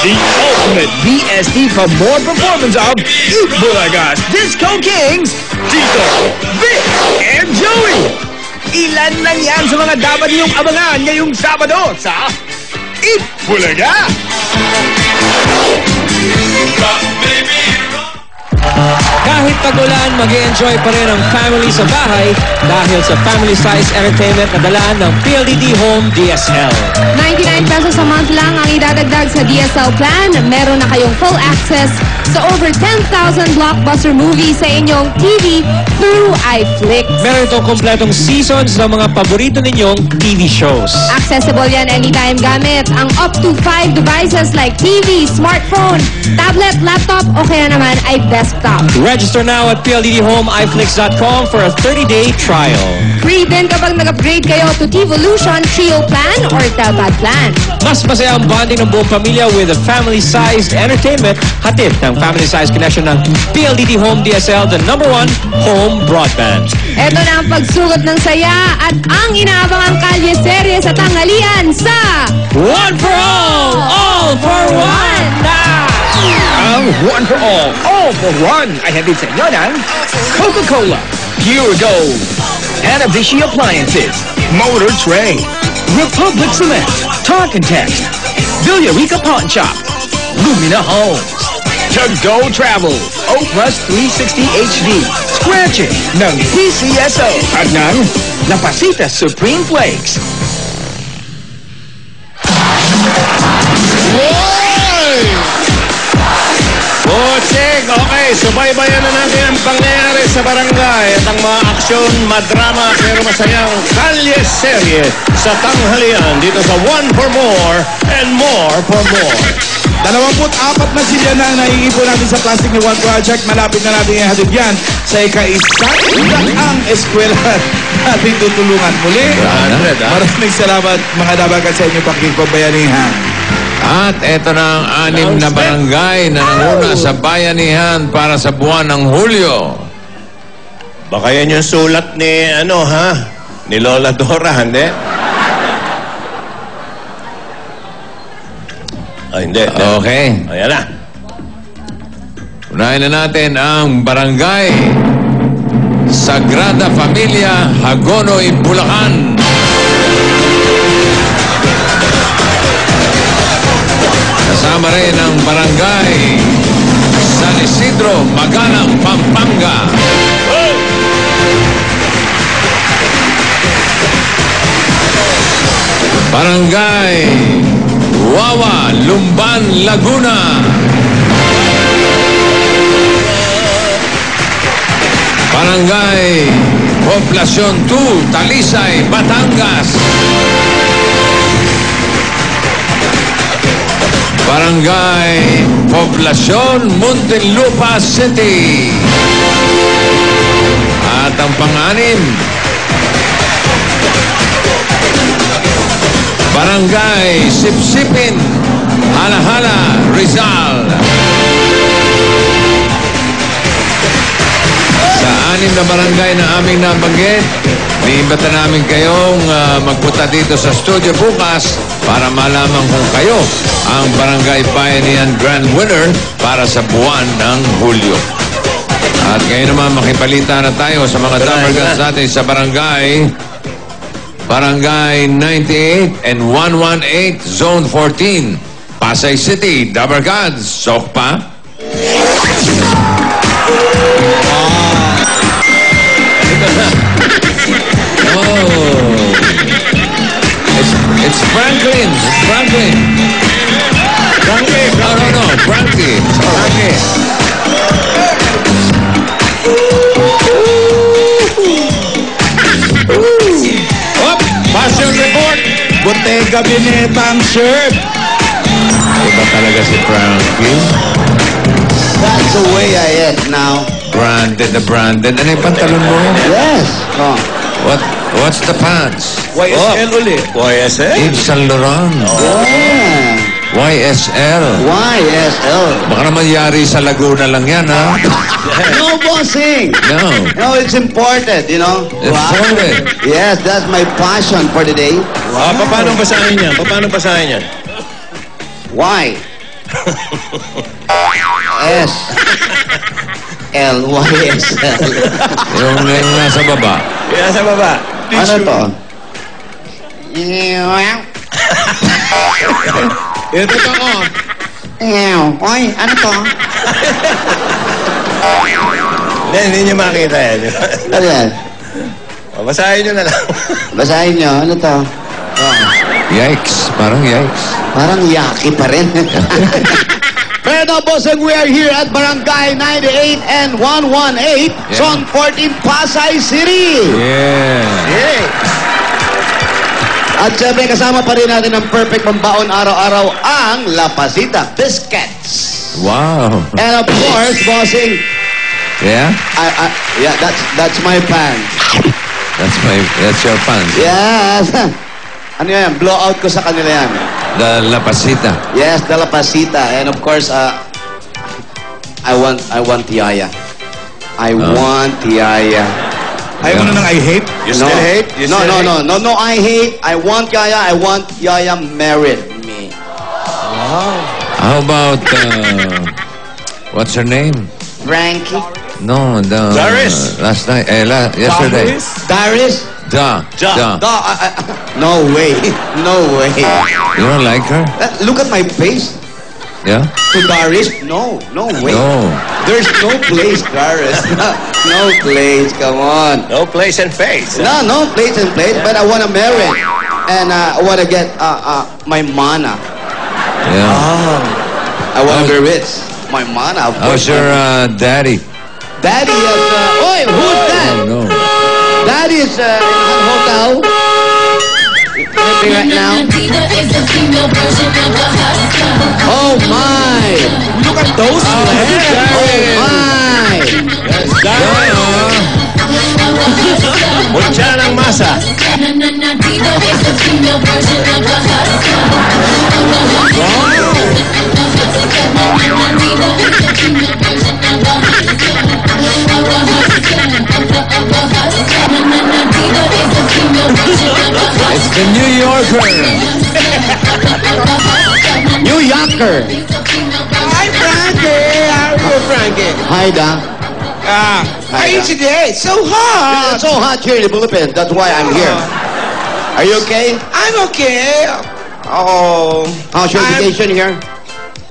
The ultimate VST for more performance of Eat Bulagas Disco Kings, Tito, Vic, and Joey. Ilan lang yan sa mga dapat niyong abangan ngayong Sabado sa Eat Bulaga. Kahit tag-ulan, mag-i-enjoy pa rin ang family sa bahay dahil sa family size entertainment na dala ng PLDT Home DSL. 99 pesos a month lang ang idadagdag sa DSL plan. Meron na kayong full access sa over 10,000 blockbuster movies sa inyong TV through iFlix. Meron itong kompletong seasons ng mga paborito ninyong TV shows. Accessible yan anytime gamit ang up to 5 devices like TV, smartphone, tablet, laptop o kaya naman ay desktop. Register now at pldthomeiFlix.com for a 30-day trial. Free din kapag nag-upgrade kayo to T-Volution Trio Plan or Telpad Plan. Mas masaya ang bonding ng buong pamilya with a family-sized entertainment. Hatid ng family-sized connection ng PLDT Home DSL, the #1 home broadband. Ito na ang pagsugot ng saya at ang inaabangang kalye serye sa tanghalian sa One for all for one! Ang One for all for one ay hatid sa inyo ng Coca-Cola, Pure Gold, Anavishi Appliances, Motor Trade, Republic Cement, Talk and Text, Villarica Pawn Shop, Lumina Homes, To Go Travel, O Plus 360 HD, Scratch It ng PCSO at ng La Pasita Supreme Flakes. Bocheng! Okay, subaybayan na natin ang pangyayari sa barangay at ang mga aksyon, madrama pero masayang kalye serye sa tanghalian dito sa One for More and More for More. 24 na silya na naiipon natin sa Plastic ni One Project. Malapit na natin ihatid yan sa ika-isang eskwelahan natin tutulungan muli. Maraming salamat mga dabagat sa inyong pakikipagbayanihan. At eto na ang 6 na barangay na nanguna sa bayanihan para sa buwan ng Hulyo. Baka yan yung sulat ni, ni Lola Dora, hindi? Ay, hindi. Okay. Ayan na. Unahin na natin ang barangay Sagrada Familia, Hagonoy, Bulacan. Kasama rin ang barangay San Isidro, Magalang, Pampanga. Barangay Wawa, Lumban, Laguna. Barangay Poblacion 2, Talisay, Batangas. Barangay Poblacion, Muntinlupa City. At ang pang-anim, Barangay Sipsipin, Halahala, Rizal. Sa 6 na barangay na aming nabanggit, iimbita namin kayong magpunta dito sa studio bukas para malaman kung kayo ang Barangay Bayanihan Grand Winner para sa buwan ng Hulyo. At ngayon naman makipalita na tayo sa mga dabargans natin sa Barangay 98 and 118 Zone 14 Pasay City. Dabargans, sok pa? It's Franklin. It's Franklin. Frankie. No. Frankie. Frankie. Passion report. Bottega Veneta ang shirt. Iba talaga si Frankie. That's the way I act now. Branded. Ano yung pantalon mo? Yes. Oh. What's the pants? YSL ulit. YSL? Yves Saint Laurent. Yeah. YSL. YSL. Baka naman yari sa Laguna lang yan, ha? No, bossing. No. No, it's important, you know. Imported. Yes, that's my passion for the day. Paano basahin yan? Why? S. L-Y-S-L. Yung nasa baba. Yan sa baba. Ano to? Ito totoo. Oy, ano to? Hindi nyo makita yan. Ano yan? Basahin nyo na lang. Basahin nyo, ano to? Yikes. Parang yikes. Parang yaki pa rin. Pero now, bossing, we are here at Barangay 98 and 118, Zone 14, Pasay City. Yeah. At syempre, kasama pa rin natin ang perfect pambaon araw-araw, ang La Pasita Biscuits. Wow. And of course, bossing, Yeah? yeah, that's my pan. That's your fun. Yes. Ano yan? Blowout ko sa kanila yan. The La Pasita. Yes, the La Pasita. And of course, I want Yaya. I want Yaya. Ayaw mo na ng I hate? You still hate? You No, still hate? no, I hate. I want Yaya. I want Yaya married me. How about, what's her name? Frankie? No, the... Doris. Last night, yesterday. Darius? Da. No way. No way. You don't like her? Look at my face. Yeah? To Darius? No way. No. There's no place, Darius. No place. Come on. No place and face. No place and place. But I want to marry. And I want to get my mana. Yeah. I want to be rich. My mana, of course. How's your daddy? Daddy is... Oi, who's that? Oh, no. Daddy is in a hotel. Sleeping right now. Oh, my. Look at those legs. Oh, my. Mutya ng masa. It's the New Yorker. New Yorker. Hi, Frankie. How are you, Frankie? Hi, Da. How are you today? It's so hot. It's so hot here in the Philippines. That's why I'm here. Are you okay? I'm okay. Oh, How's your vacation here?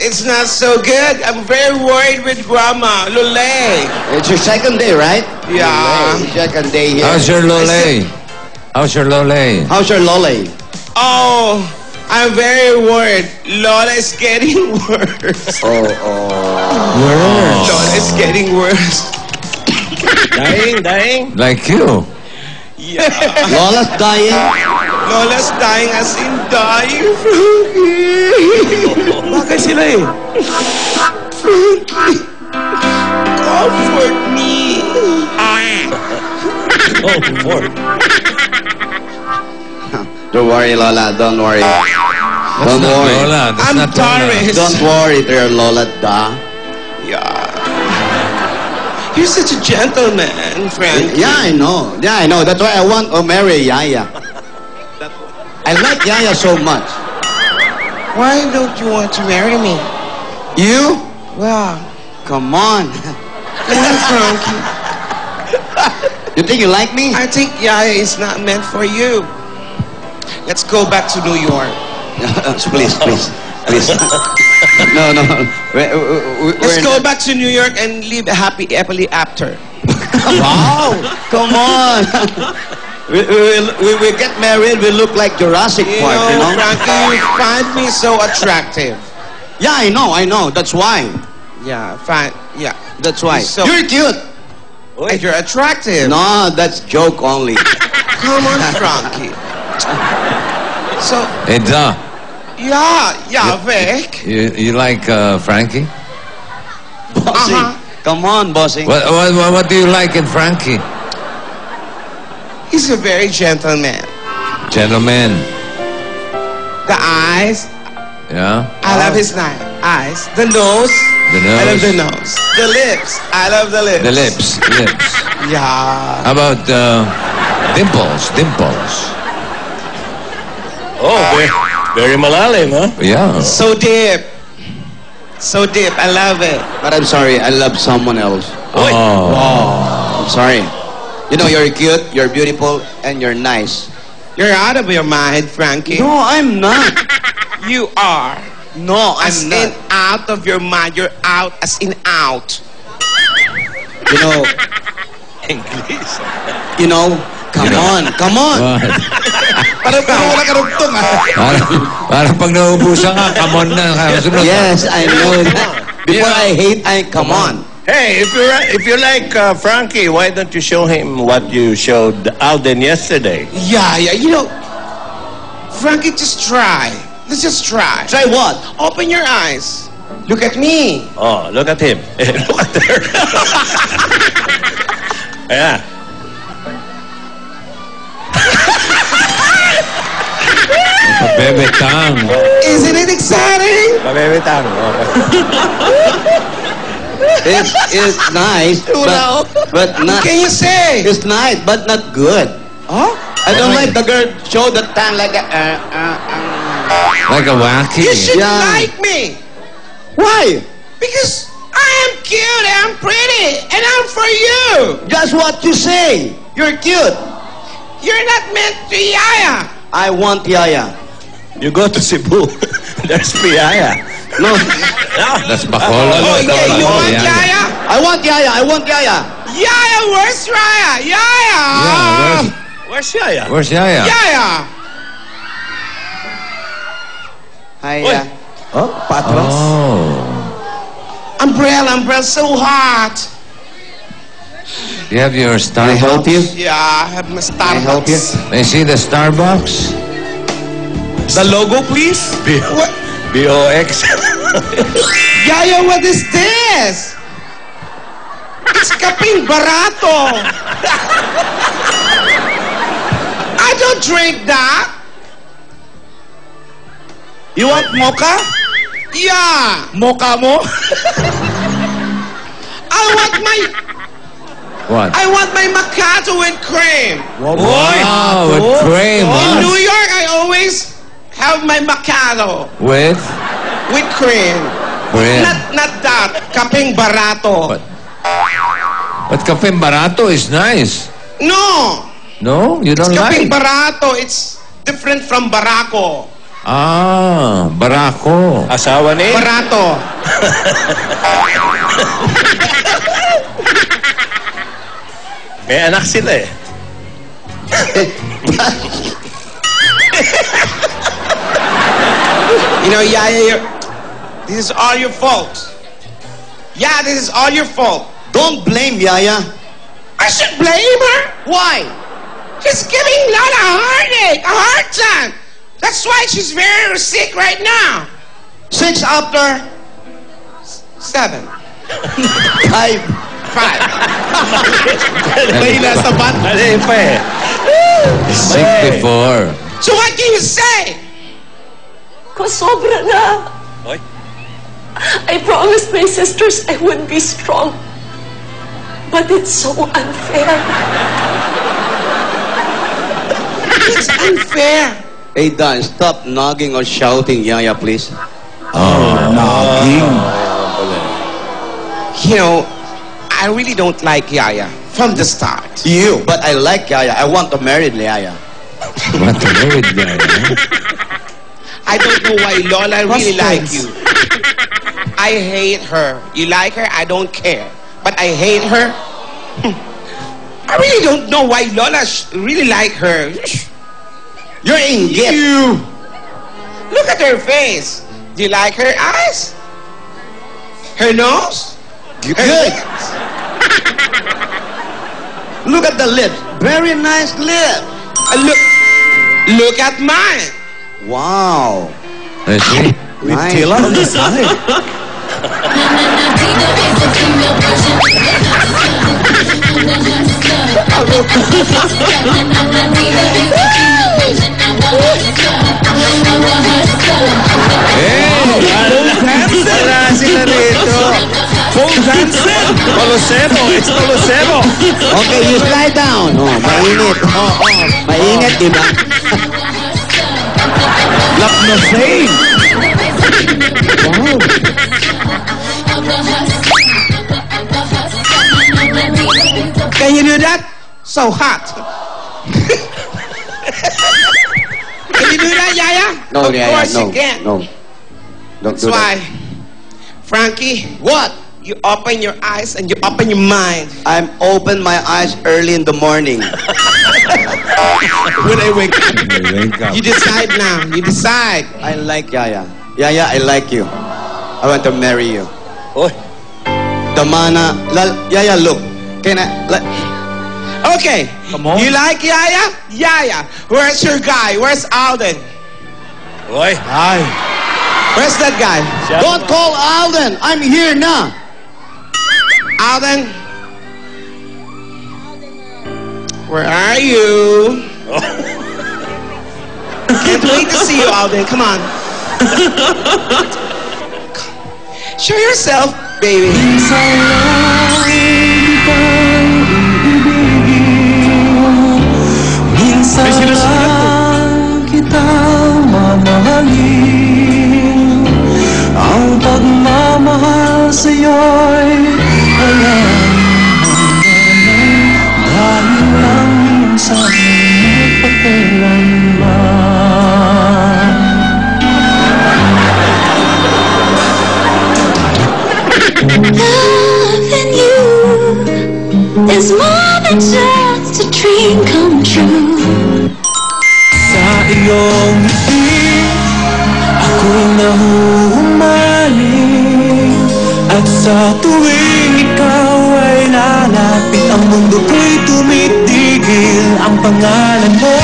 it's not so good. I'm very worried with Grandma, Lule. It's your second day, right? Yeah. Lole, second day here. How's your lole? How's your lole? How's your lole? Oh, I'm very worried. Lola is getting worse. Lola is getting worse. Dying. Like you. Yeah. Lola's dying. Lola's dying as in dying, Frankie. Bakit sila eh? Comfort me. Don't worry, Lola. Don't worry. Don't worry. Lola. That's I'm not Lola. Doris. Don't worry, dear Lola. Da. Yeah. You're such a gentleman, Frankie. Yeah, I know. That's why I want to marry Yaya. I like Yaya so much. Why don't you want to marry me? You? Well, Come on. Frankie. You think you like me? I think Yaya is not meant for you. Let's go back to New York. Please. No. Let's go back to New York and live happily after. Wow! Come on! we get married, we look like Jurassic Park, you know? Frankie, you find me so attractive. Yeah, I know. That's why. Yeah, fine. Yeah. That's why. So- You're cute! And you're attractive. No, that's joke only. Come on, Frankie. So, Hey, Da. yeah, Vic. You like Frankie? Bossing. Come on, bossing. What do you like in Frankie? He's a very gentleman. Gentleman. The eyes, Yeah? I love his eyes. The nose, The I love the nose. nose. The lips, I love the lips. The lips. Yeah. How about dimples? Oh, very malalim, huh? Yeah. So deep. So deep. I love it. But I'm sorry, I love someone else. Oh. I'm sorry. You know, you're cute, you're beautiful, and you're nice. You're out of your mind, Frankie. No, I'm not. You are. No, As I'm in not. out of your mind. You're out as in out. You know, English. you know, come on. What? Parang wala karugtong Parang pag naubusan ka, come on na. Sunod. Yes, I know that. Before I hate, come on. Hey, if you like Frankie, why don't you show him what you showed Alden yesterday? Yeah. You know, Frankie, just try. Let's just try. Try what? Open your eyes. Look at me. Oh, look at him. Look at her. Yeah. Bebe Tang. Isn't it exciting? Pabebetang. It's nice, but not. Can you say? It's nice, but not good. Huh? I don't like the girl show the tongue like a. Like a wacky. You should Yeah. like me. Why? Because I am cute, I'm pretty, and I'm for you. That's what you say. You're cute. You're not meant to yaya. I want Yaya. You go to Cebu. There's Piaya. No, That's Bacolod. Oh, yeah, you want Yeah. yaya? I want Yaya. I want Yaya. Yaya, where's Raya? Yaya! Yeah, Where's Yaya? where's Yaya? Yaya! Hi, Oy. Oh, patras. Oh. Umbrella, so hot. You have your Can I help you? Yeah, I have my Can I help you? Starbucks. May I see the Starbucks? The logo, please. What? BOX. Yaya, what is this? It's kaping barato. I don't drink that. You want mocha? Yeah. Mocha mo? What? I want my macchiato with cream. Wow, with cream, In huh? New York, I always have my macchiato With with cream. cream. Not that. Kaping barato. But Cafe Barato is nice. No. No? You don't Kaping like? barato. It's different from barako. Ah, Barako. Asawa ni? Barato. May anak sila eh. You know, Yaya, this is all your fault. Yeah, this is all your fault. Don't blame Yaya. I should blame her? Why? She's giving Lala a heartache, a hard time. That's why she's very sick right now. 6 after 7. 5. 5. May nasa bat. Ano pa eh? 64. So what can you say? Sobra na. Oy. I promised my sisters I would be strong. But it's so unfair. It's unfair. Hey, Dan, stop nagging or shouting, Yaya, please. Nagging. You know, I really don't like Yaya from the start. You. But I like Yaya. I want to marry Yaya. What a weird guy, huh? I don't know why Lola really like you. I hate her. You like her? I don't care. But I hate her. I really don't know why Lola really like her. You're in gift. You. Look at her face. Do you like her eyes? Her nose? Her Good. lips? Look at the lips. Very nice lips. Look at mine. Wow. Let's see. Nice. Tila on the side. Wala sila rito. Full dancing. Colosemo. It's Colosemo. Okay, you slide down. Oh, mainit. Mainit, di ba? Lock no shame. that? So hot. Can you do that, Yaya? No, of course no, you can. no. Don't That's do why, that. Frankie, What? you open your eyes and you open your mind. I'm open my eyes early in the morning. When I wake up. You decide now. You decide. I like Yaya. Yaya, I like you. I want to marry you. Oy. Damana, Yaya, look. Can I? Okay. Come on. You like Yaya? Yaya. Where's your guy? Where's Alden? Oy. Ay. Where's that guy? Don't call Alden. I'm here now. Alden? Where are you? Can't wait to see you, Alden. Come on. Show yourself, baby. May sinusulat kitang mamahalin. Ang pagmamahal sa'yo'y alam hanggang dahil lang minsan pagkailanman. Loving you is more than just a dream come true. Sa iyong ngiti, ako'y nahuhumaling. At sa tuwing ikaw ay lalapit, ang mundo ko'y tumitigil. Ang pangalan mo,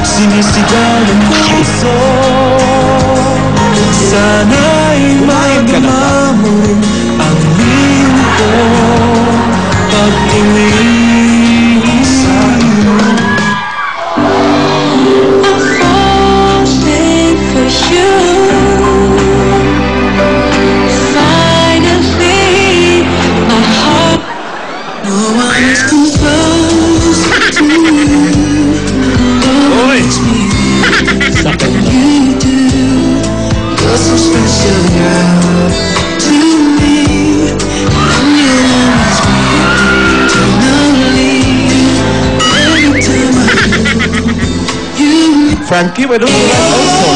sinisigaw ng puso. Sana'y magma mo ang lihim ko pag-ibig sa iyo. I'm falling for you. Finally, my heart. No one is too close to you. Oy. You do. You're so special, girl, to me. And you always be eternally. Every time I do, you Frankie, why don't you like also?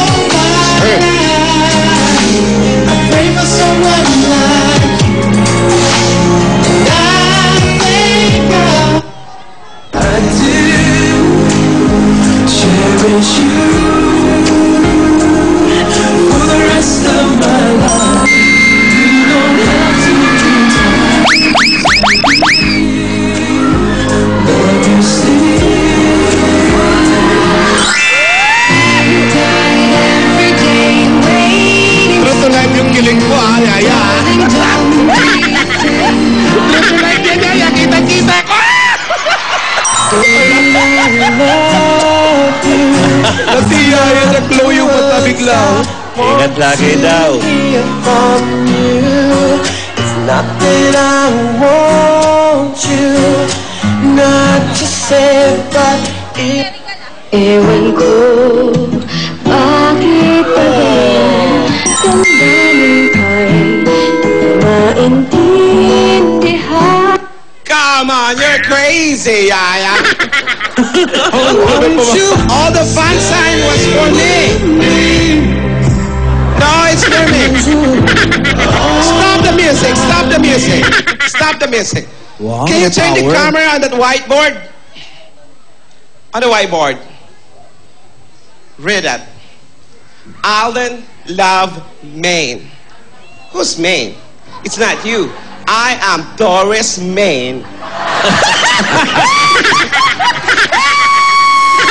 I pray for someone like you. And I think I do cherish you for the rest of my life. You don't have to let you see. Every day waiting True to life yung kiling ko, Yaya. True to life yan, Yaya. Kita-kita ko. Pati Yaya, nag-glow yung mata bigla. Ingat lagi daw. It's not that I want you not to say, but it. Ewan ko, bakit ba damdamin ko'y maintindihan? Come on, you're crazy, Yaya. Won't you? All the fan sign was for me. No, it's for me. Stop the music. Stop the music. Stop the music. Wow, Can you the turn the power. camera on that whiteboard? On the whiteboard. Read that. Alden Love Maine. Who's Maine? It's not you. I am Doris Maine.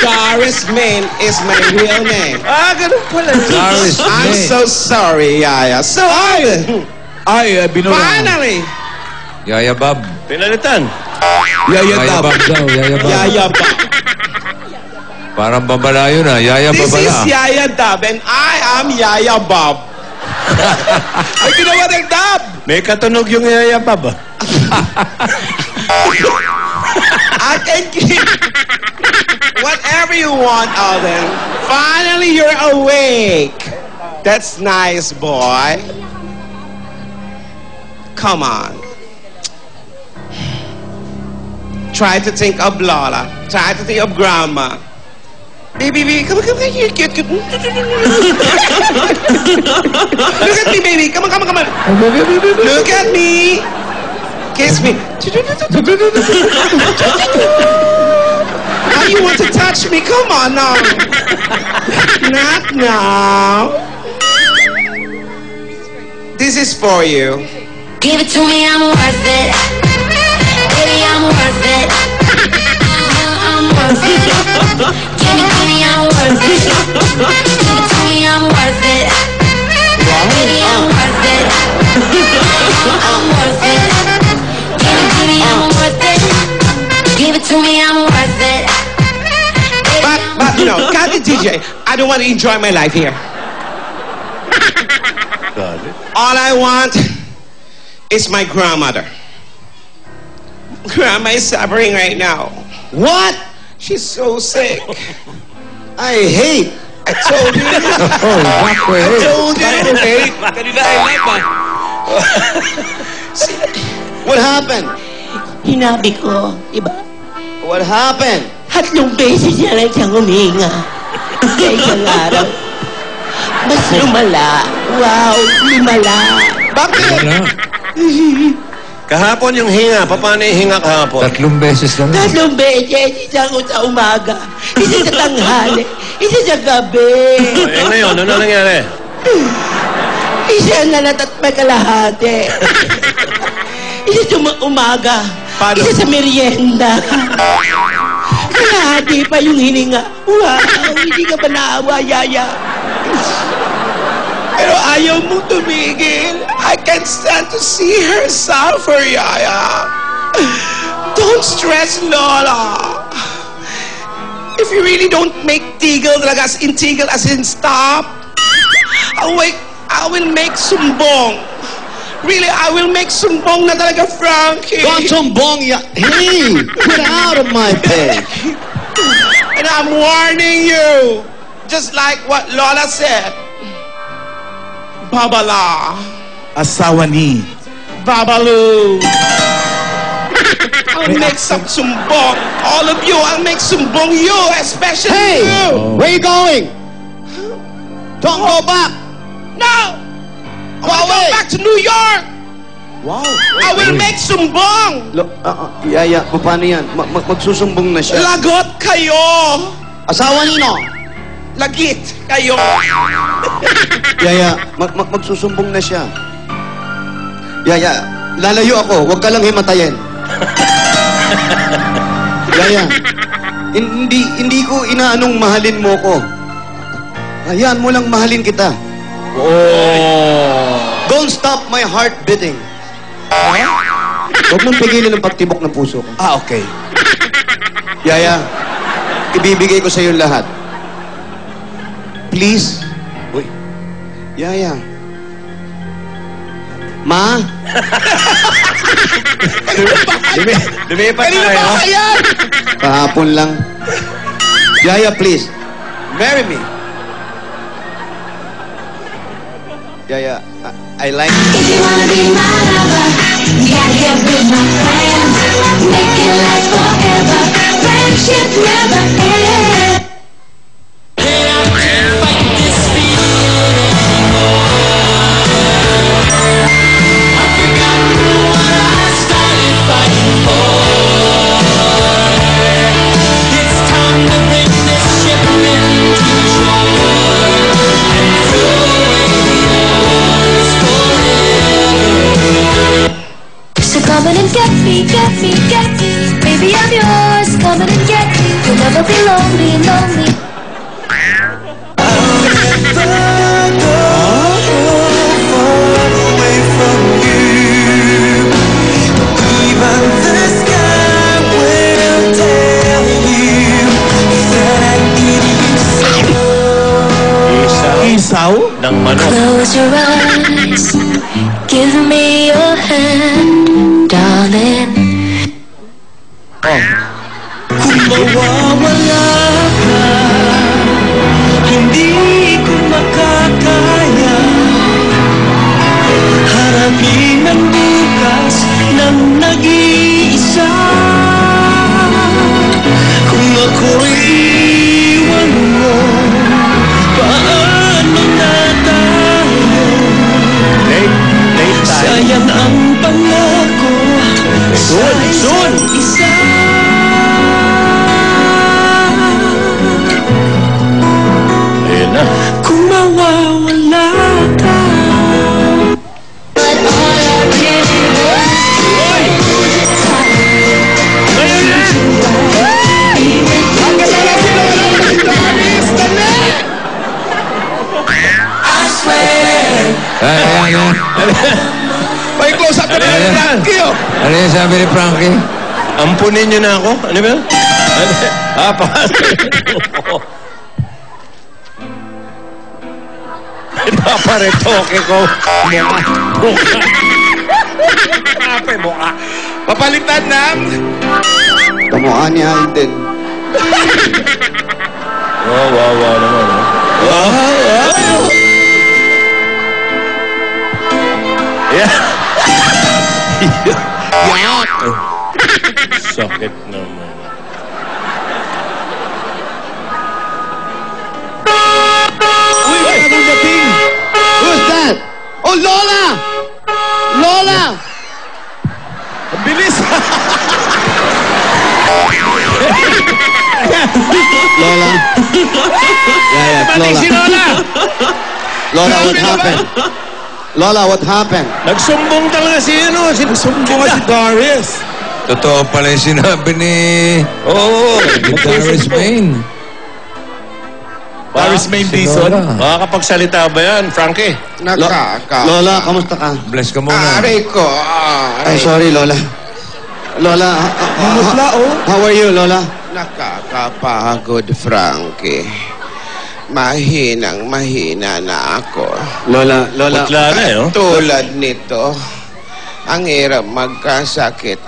Doris Maine is my real name. Ganun pala. Doris I'm May. so sorry, Yaya. So, Alden, Ay, binura. finally, Yaya Bob. Pinalitan. Yaya Yaya Tab. Bob daw. Yaya Bob. Yaya Bob. Parang babala yun ah. Yaya This is babala. Yaya Dab and I am Yaya Bob. Ay, ginawa ng Tab. May katunog yung yayabab. I can keep whatever you want, Alden. Finally, you're awake. That's nice, boy. Come on. Try to think of Lola. Try to think of Grandma. Baby, come on, here, cute. Look at me, baby. Come on. Look at me. Kiss me. Now you want to touch me? Come on now. Not now. This is for you. Give it to me, I'm worth it. Baby, I'm worth it. I'm worth it. Give it to me, I'm worth it. Give it to me, I'm worth it. Baby, I'm worth it. I'm worth it. Give it to me, I'm worth it. Give it to me, I'm worth it. But you know, Kathy DJ, I don't want to enjoy my life here. All I want is my grandmother. Grandma is suffering right now. What? She's so sick. I hate. I told you. I told you. What happened? Hinabi ko, iba? What happened? 3 beses niya lang siyang huminga. Sa isang araw. Mas lumala. Wow, lumala. Bakit? Kahapon yung hinga. Paano yung hinga kahapon? 3 beses lang. 3 beses. Isa ko sa umaga. Isa sa tanghali. Isa sa gabi. Eh ngayon, ano nangyari? Isa na at may kalahati. Isa sa umaga. Paano? Isa sa merienda. Kalahati pa yung hininga. Wow, hindi ka ba naawa, Yaya? Pero ayaw mo tumigil. I can't stand to see her suffer, Yaya. Don't stress, Lola. If you really don't make tigil talaga as in tigil as in stop, I will make sumbong. Really, I will make sumbong na talaga, Frankie. Don't sumbong ya. Hey, get out of my page. And I'm warning you, just like what Lola said. Babala. Asawa ni. Babalu. I'll make some sumbong. All of you, I'll make sumbong you, especially Hey, you. where you going? Don't go back. No! I want to go back to New York! Wow. I will make sumbong! Yaya, paano yan? Magsusumbong na siya. Lagot kayo! Asawa nino? Lagit kayo! Yaya, magsusumbong na siya. Yaya, lalayo ako. Huwag ka lang himatayin. Yaya, hindi ko inaanong mahalin mo ko. Hayaan mo lang mahalin kita. Oh. Don't stop my heart beating. Huwag mong pigilan ang pagtibok ng puso ko. Okay. Yaya, ibibigay ko sa iyo lahat. Please. Uy. Yaya. Ma? Lumipat na kayo. Kahapon lang. Yaya, please. Marry me. Yaya, I like you. If you wanna be my lover, you gotta get with my friends. Make it last forever. Friendship never ends. Come on and get me, get me, get me. Baby, I'm yours. Come on and get me. You'll never be lonely, lonely. I'll never go far away from you. Even the sky will tell you that it is so. Isaw? Ng manok. Close your eyes. Give me your hand, darling. Kung mawawala ka, hindi ko makakaya. Harapin ang bukas ng nag-iisa. ako'y iwan mo, paano na tayo? Sayang ang pangako sa isa't isa. Ayun na. Kung mawawala ka. May close up na rin, Frankie. Ano yung sabi ni Frankie? Ampunin niyo na ako. Ano ba? Paparetoke ko. Mukha. Papalitan ng... Kamukha ni Alden. Wow naman. Sakit naman. Uy, bagong dating. Who's that? Oh, Lola! Lola! Ang bilis. Lola? Yeah, Dumating si Lola. Lola. Lola, what happened? Lola, what happened? Nagsumbong talaga si Sumbong nga si Darius. Totoo pala yung sinabi ni... Oo. Darius Maine. Darius Maine Si Dizon. Lola. Makakapagsalita ba yan, Frankie? Lola, kamusta ka? Bless ka muna. Aray ko. Ay, sorry, Lola. Lola, Mamutla, oh. how are you, Lola? Nakakapagod, Frankie. Mahina na ako. Lola, Putla na eh, no? Tulad nito, ang hirap magkasakit.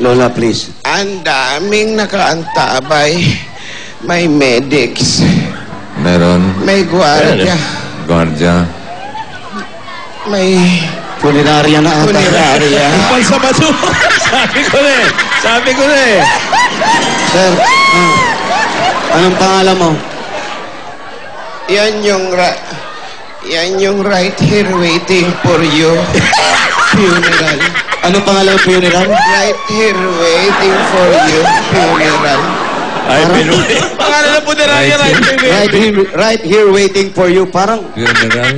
Lola, please. Ang daming nakaantabay. May medics. Meron. May gwardiya. Guardia. May Funeraria na ata. funeraria. Pansa ba ito? Sabi ko na eh. Sir, anong pangalan mo? Yan yung right here waiting for you. Funeral. Anong pangalan ng funeral? Right here waiting for you. Funeral. Ay, pinuwi. Pangalan na funeraria, Right here waiting for you. Parang, Funeral.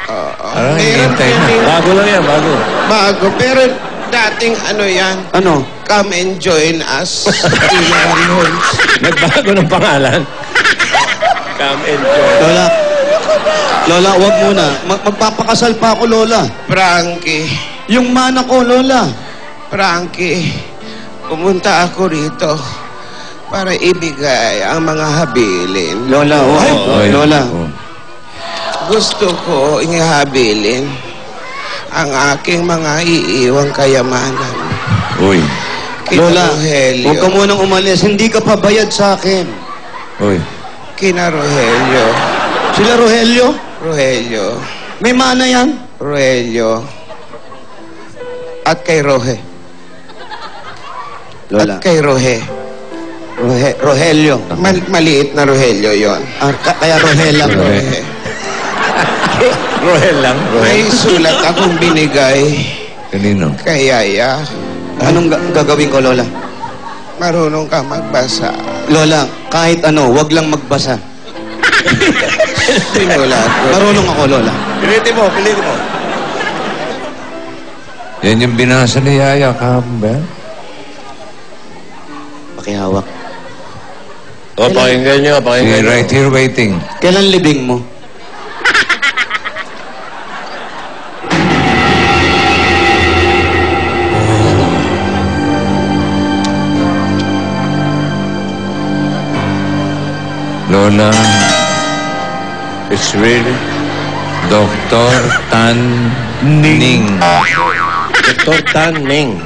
Parang Meron hinihintay na. Bago lang yan, bago. Bago. Pero dating ano yan, ano? come and join us. Funeral homes. Nagbago ng pangalan. Come enjoy. Lola, wag muna. Magpapakasal pa ako, Lola. Frankie. Yung mana ko, Lola. Frankie. Pumunta ako rito para ibigay ang mga habilin. Lola, Oy. Lola. Oh. Gusto ko ihabilin ang aking mga iiwang kayamanan. Uy. Kina Lola, Rogelio. huwag ka munang umalis. Hindi ka pa bayad sa akin. Uy. Kina Rogelio. Sila Rogelio? Rogelio. May mana yan? Rogelio. At kay Roge. Lola. At kay Roge. Rogelio. Maliit na Rogelio yon. Kaya Rogel lang. Roge. Rohel lang. May sulat akong binigay Kanino? kay Yaya. Anong gagawin ko, Lola? Marunong ka magbasa. Lola, kahit ano, wag lang magbasa. Sinulat ko. Marunong ako, Lola. Pilitin mo. Yan yung binasa ni Yaya kahapon ba? Pakihawak. O, pakinggan nyo. Si right here waiting. Kailan libing mo? Lola, It's really... Dr. Tan Ning. Dr. Tan Ning.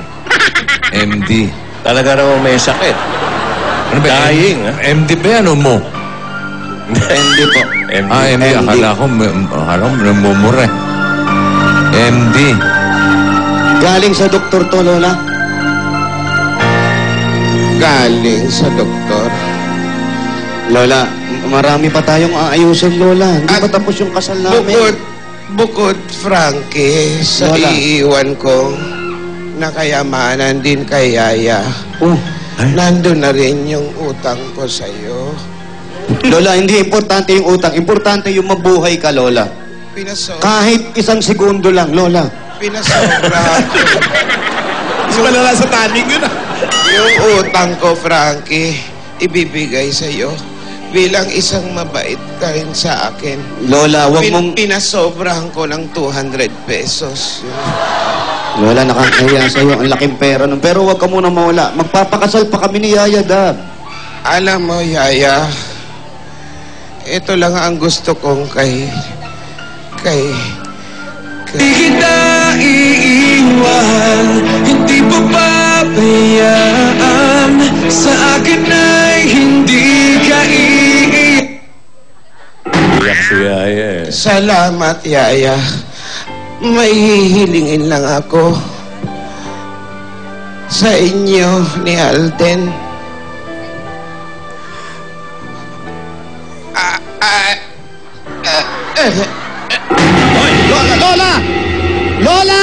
MD. Talaga raw may sakit. Ano ba? Dying, ha? MD ba yan o mo? MD po. MD. MD. Akala ko namumura. MD. Galing sa doktor to, Lola. Galing sa doktor. Lola, marami pa tayong aayusin, Lola. Hindi pa tapos yung kasal namin. Bukod, Frankie, sa Lola. iiwan kong nakayamanan din kay Yaya, Oh, nandun na rin yung utang ko sa'yo. Lola, hindi importante yung utang. Importante yung mabuhay ka, Lola. Kahit isang segundo lang, Lola. Pinasobra ko. Mas malala sa taning yun ah. Yung utang ko, Frankie, ibibigay sa'yo bilang isang mabait ka rin sa akin. Lola, wag mong... Pinasobrahan ko ng 200 pesos. Lola, nakakahiya sa'yo. Ang laking pera nun. Pero wag ka muna mawala. Magpapakasal pa kami ni Yaya, Dad. Alam mo, Yaya, ito lang ang gusto kong kay Di kita iiwan, hindi papabayaan. Sa akin ay hindi ka Iyak si Yaya eh. Salamat, Yaya. May hihilingin lang ako sa inyo ni Alden. Lola! Lola! Lola!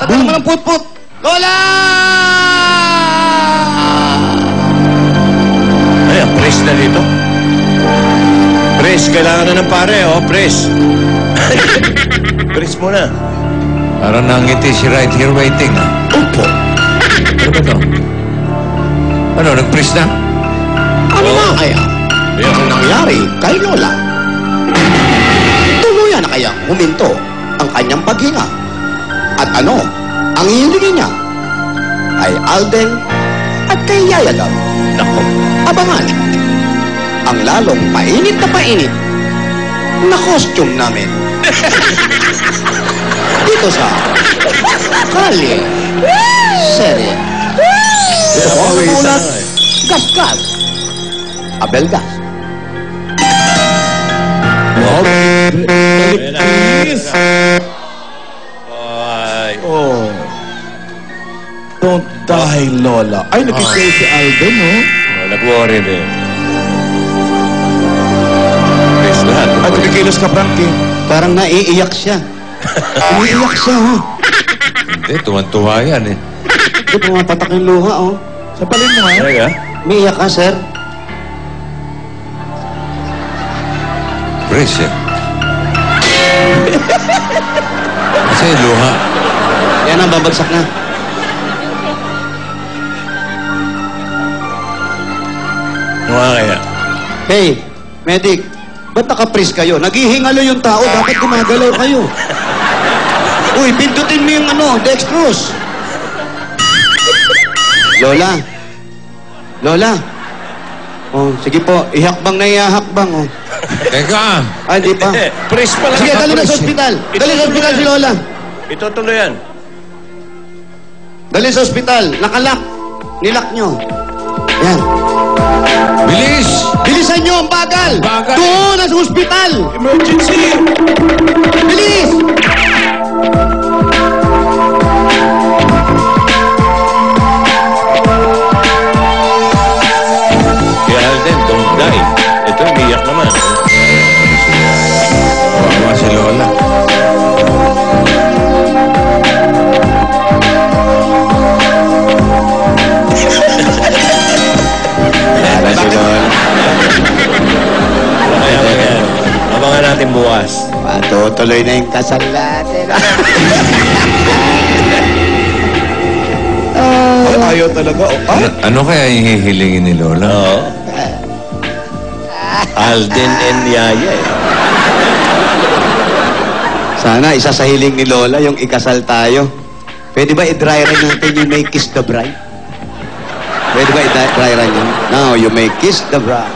Tagal naman ang put-put! Lola! Ay, ang press na dito. Press, kailangan na ng pare, oh, press. Press mo na. Parang nangiti si right here waiting, ha? Opo. Ano ba to? Ano, nag-press na? Ano nga kaya? Ang nangyari kay Lola? Tuluyan na kayang huminto ang kanyang paghinga? At ano ang hihilingin niya? Kay Alden at kay Yaya Love. Nako, abangan ang lalong painit na costume namin. Dito sa Kalye Serye. Ulat, Gasgas, Abelgas. Ay. Oh. Don't die, Lola. Ay, nag-play si Alden, oh. Oh, nag-worry din. Press lahat. Ay, tumikilos ka, Frankie. Parang naiiyak siya. Naiiyak siya, oh. Hindi, tuwan-tuwa yan, eh. Ito, pumapatak yung luha, oh. Sapalin mo, ha? Talaga? Umiiyak ka, sir. Press, eh. Kasi luha. Yan ang babagsak na. Ano nga kaya? Hey, medic, ba't naka-freeze kayo? Naghihingalo yung tao, dapat gumagalaw kayo. Uy, pindutin mo yung dextrose. Lola. Lola. Oh, sige po, ihakbang na ihakbang, oh. Teka. Ay, di pa. Press pa lang. Sige, dali na sa ospital. Dali sa ospital si Lola. Itutuloy yan. Dali sa ospital. Nakalak. Nilak nyo. Yan. Bilis! Bilisan nyo ang bagal! Bagal. Doon, nasa ospital! Emergency! Bilis! Si Alden, don't die. Ito, umiyak naman. Kawawa si Lola. Para si Lola. Kaya ba yan? Abangan natin bukas. Patutuloy na yung kasal natin. Ay, ayaw talaga. Oh, ay, Ano kaya yung hihilingin ni Lola? Oo. Alden and Yaya eh. Sana isa sa hiling ni Lola yung ikasal tayo. Pwede ba i-dry run natin yung may kiss the bride? Pwede ba i-dry run yun? Now, you may kiss the bride.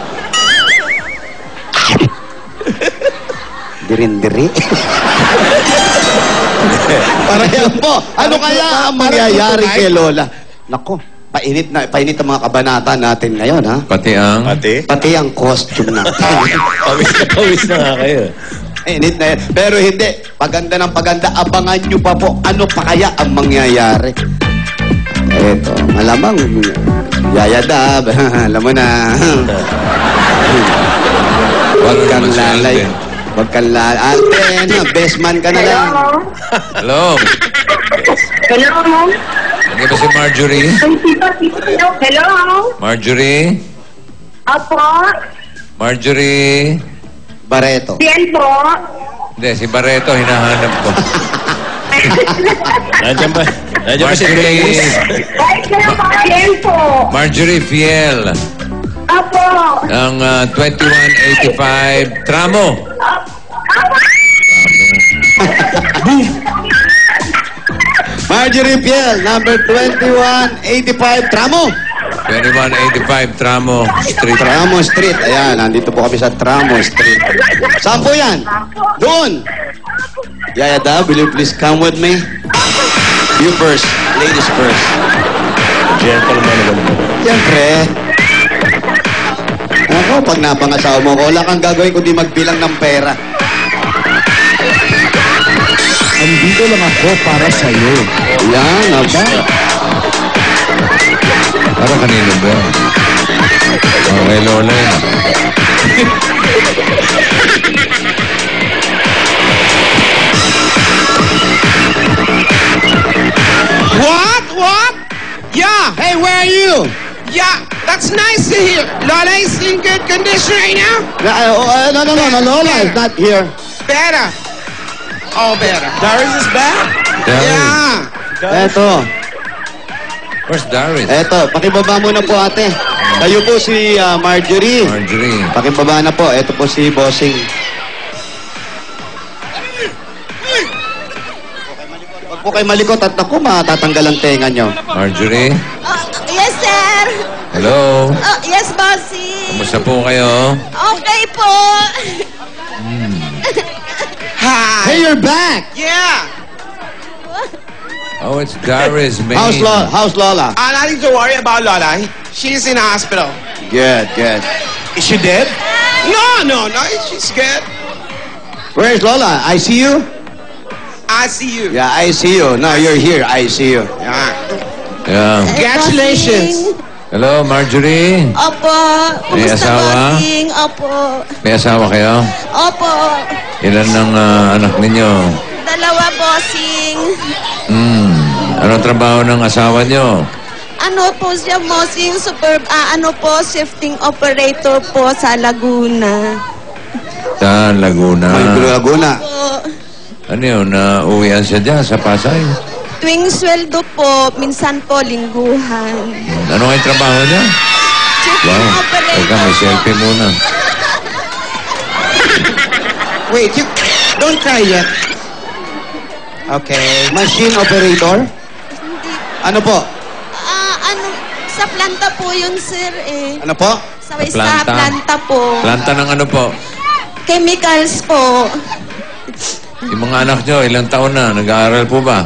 Dirin-diri. Para yan po. Ano kaya ang mangyayari kay Lola? Nako, painit ang mga kabanata natin ngayon, ha? Pati ang... Pati ang costume natin. Pawis na nga kayo. Init na yan. Pero hindi. Paganda ng paganda. Abangan nyo pa po. Ano pa kaya ang mangyayari? Eto. Malamang Yayadab, alam mo na. Huwag kang lalay. Huwag kang lalay. Ate, best man ka na lang. Hello. Hello? Hindi ba si Marjorie? Hello? Marjorie? Opo? Marjorie? Barreto. Bien po? Hindi, si Barreto, hinahanap ko. Nandiyan ba? Nandiyan ba si Marjorie? Grace? Ay, kaya pa bien po? Marjorie Fiel. Opo? Ng 2185 Tramo. Marjorie Piel, number 2185, Tramo. 2185 Tramo Street. Tramo Street. Ayan, nandito po kami sa Tramo Street. Saan po yan? Doon. Yayada, will you please come with me? You first. Ladies first. Gentleman naman. Siyempre. Ako, pag napangasawa mo ko, wala kang gagawin kundi magbilang ng pera. Andito lang ako para sa'yo. Yan, aba. Para kanino ba? Okay, Lola yan. What? Yeah. Hey, where are you? Yeah, that's nice to hear. Lola is in good condition right now? No, Lola is not here. Better. Oh, better. Darius is back? Yeah. Eto, Where's Darius? pakibaba muna po ate. Kayo po si Marjorie. Marjorie. Pakibaba na po. Ito po si Bossing. Huwag po kayo malikot at naku, matatanggal ang tenga nyo. Marjorie? Yes, sir. Hello? Yes, bossy. Kumusta po kayo? Okay po. Hi. Hey, you're back! Yeah. Oh, it's Darius, man. How's Lola? Nothing to worry about Lola. She's in the hospital. Good. Is she dead? No. She's good. Where's Lola? I see you? I see you. Yeah, I see you. No, you're here. I see you. Yeah. Yeah. Congratulations. Hello, Marjorie? Opo. May Kumusta, asawa? bossing? Opo. May asawa kayo? Opo. Ilan ng anak ninyo? Dalawa, bossing. Ano trabaho ng asawa nyo? Ano po siya, bossing? Shifting operator po sa Laguna. Sa Laguna. Laguna. Po. Ano yun? Uwian siya dyan sa Pasay? Tuwing sweldo po, minsan po lingguhan. Ano nga yung trabaho niya? Shifting Wow. operator Teka, may selfie muna. Wait, you don't cry yet. Okay. Machine operator? Ano po? Sa planta po yun, sir, eh. Ano po? Sa planta? planta po. Planta ng ano po? Chemicals po. Yung mga anak nyo, ilang taon na? Nag-aaral po ba?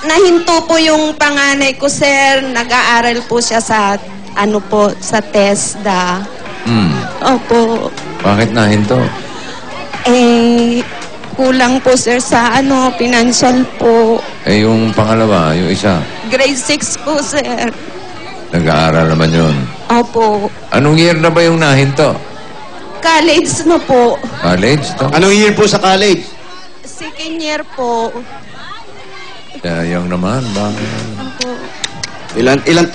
Nahinto po yung panganay ko, sir. Nag-aaral po siya sa, sa TESDA. Opo. Bakit nahinto? Kulang po, sir, sa financial po. Yung pangalawa, yung isa, Grade 6 po, sir. nag-aaral naman yun. Opo. Anong year na ba yung nahinto? College na po. College? To? Anong year po sa college? Second year po. Yung naman, bakit? Opo.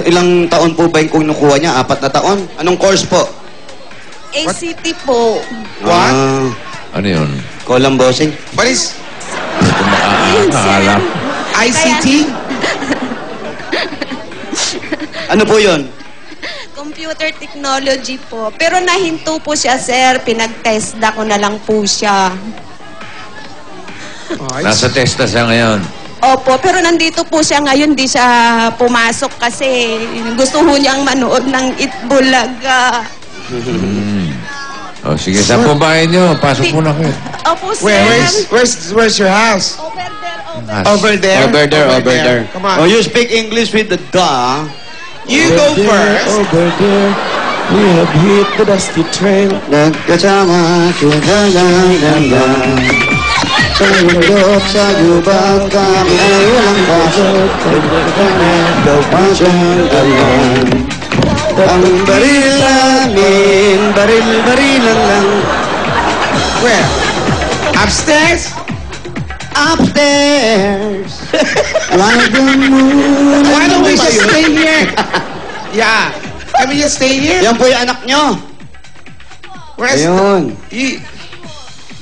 Ilang taon po ba yung kinukuha niya? 4 na taon? Anong course po? ACT po. What? Ano yun? Kolam bossing? What is Akala. ICT? Ano po yun? Computer technology po. Pero nahinto po siya, sir. Pinag-testa ko na lang po siya. Nasa testa siya ngayon. Opo, pero nandito po siya ngayon. Di siya pumasok kasi gusto ho niyang manood ng Itbulaga. O sige, saan po bahay nyo? Pasok muna kayo. Opo, sir. Where's your house? Over there. Over there. Come on. Oh, you speak English with the da. You go first. Over there, we have hit the dusty trail. Nagkasama kinagalangan. Sa loob sa gubat kami ay walang pasok. Daw pa siyang galan. Ang baril namin, baril-barilan lang. Where? Upstairs? Upstairs. While the moon... Why don't we just stay here? Yeah. Can we just stay here? Yan po yung anak nyo. Where's Ayun.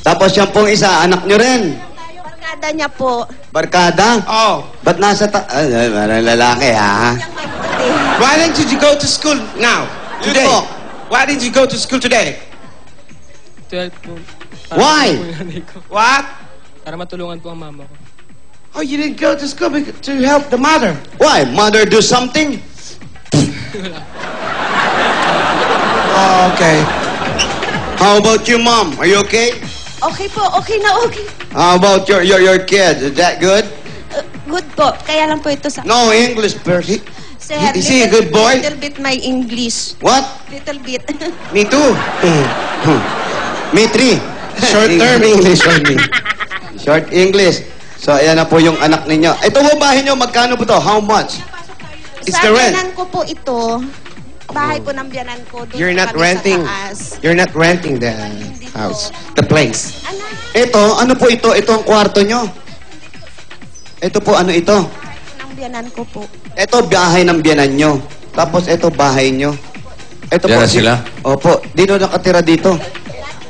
Tapos yan pong isa, anak nyo rin. Barkada niya po. Barkada? Oh. Ba't nasa parang lalaki, ha? Why didn't you go to school now? Today? po. Why did you go to school today? 12 po. Why? What? Para matulungan po ang mama ko. Oh, you didn't go to school to help the mother. Why? Mother do something? Oh, okay. How about you, Mom? Are you okay? Okay po, okay na okay. How about your kid? Is that good? Good po. Kaya lang po ito sa... No, English person. Sir, Is he a good boy? Little bit my English. What? Little bit. Me too. Me three. Short term English only. Short English. So, ayan na po yung anak ninyo. Ito po bahay nyo, magkano po to? How much? It's Sa the rent. biyanan ko po ito. Bahay po ng biyanan ko. Doon You're po not kami sa renting. taas. You're not renting the house, the place. Ito, ano po ito? Ito ang kwarto nyo. Ito po, ano ito? Ng biyanan ko po. Ito, bahay ng biyanan nyo. Tapos ito, bahay nyo. Ito Diyan po, na sila? Opo, dito nakatira dito.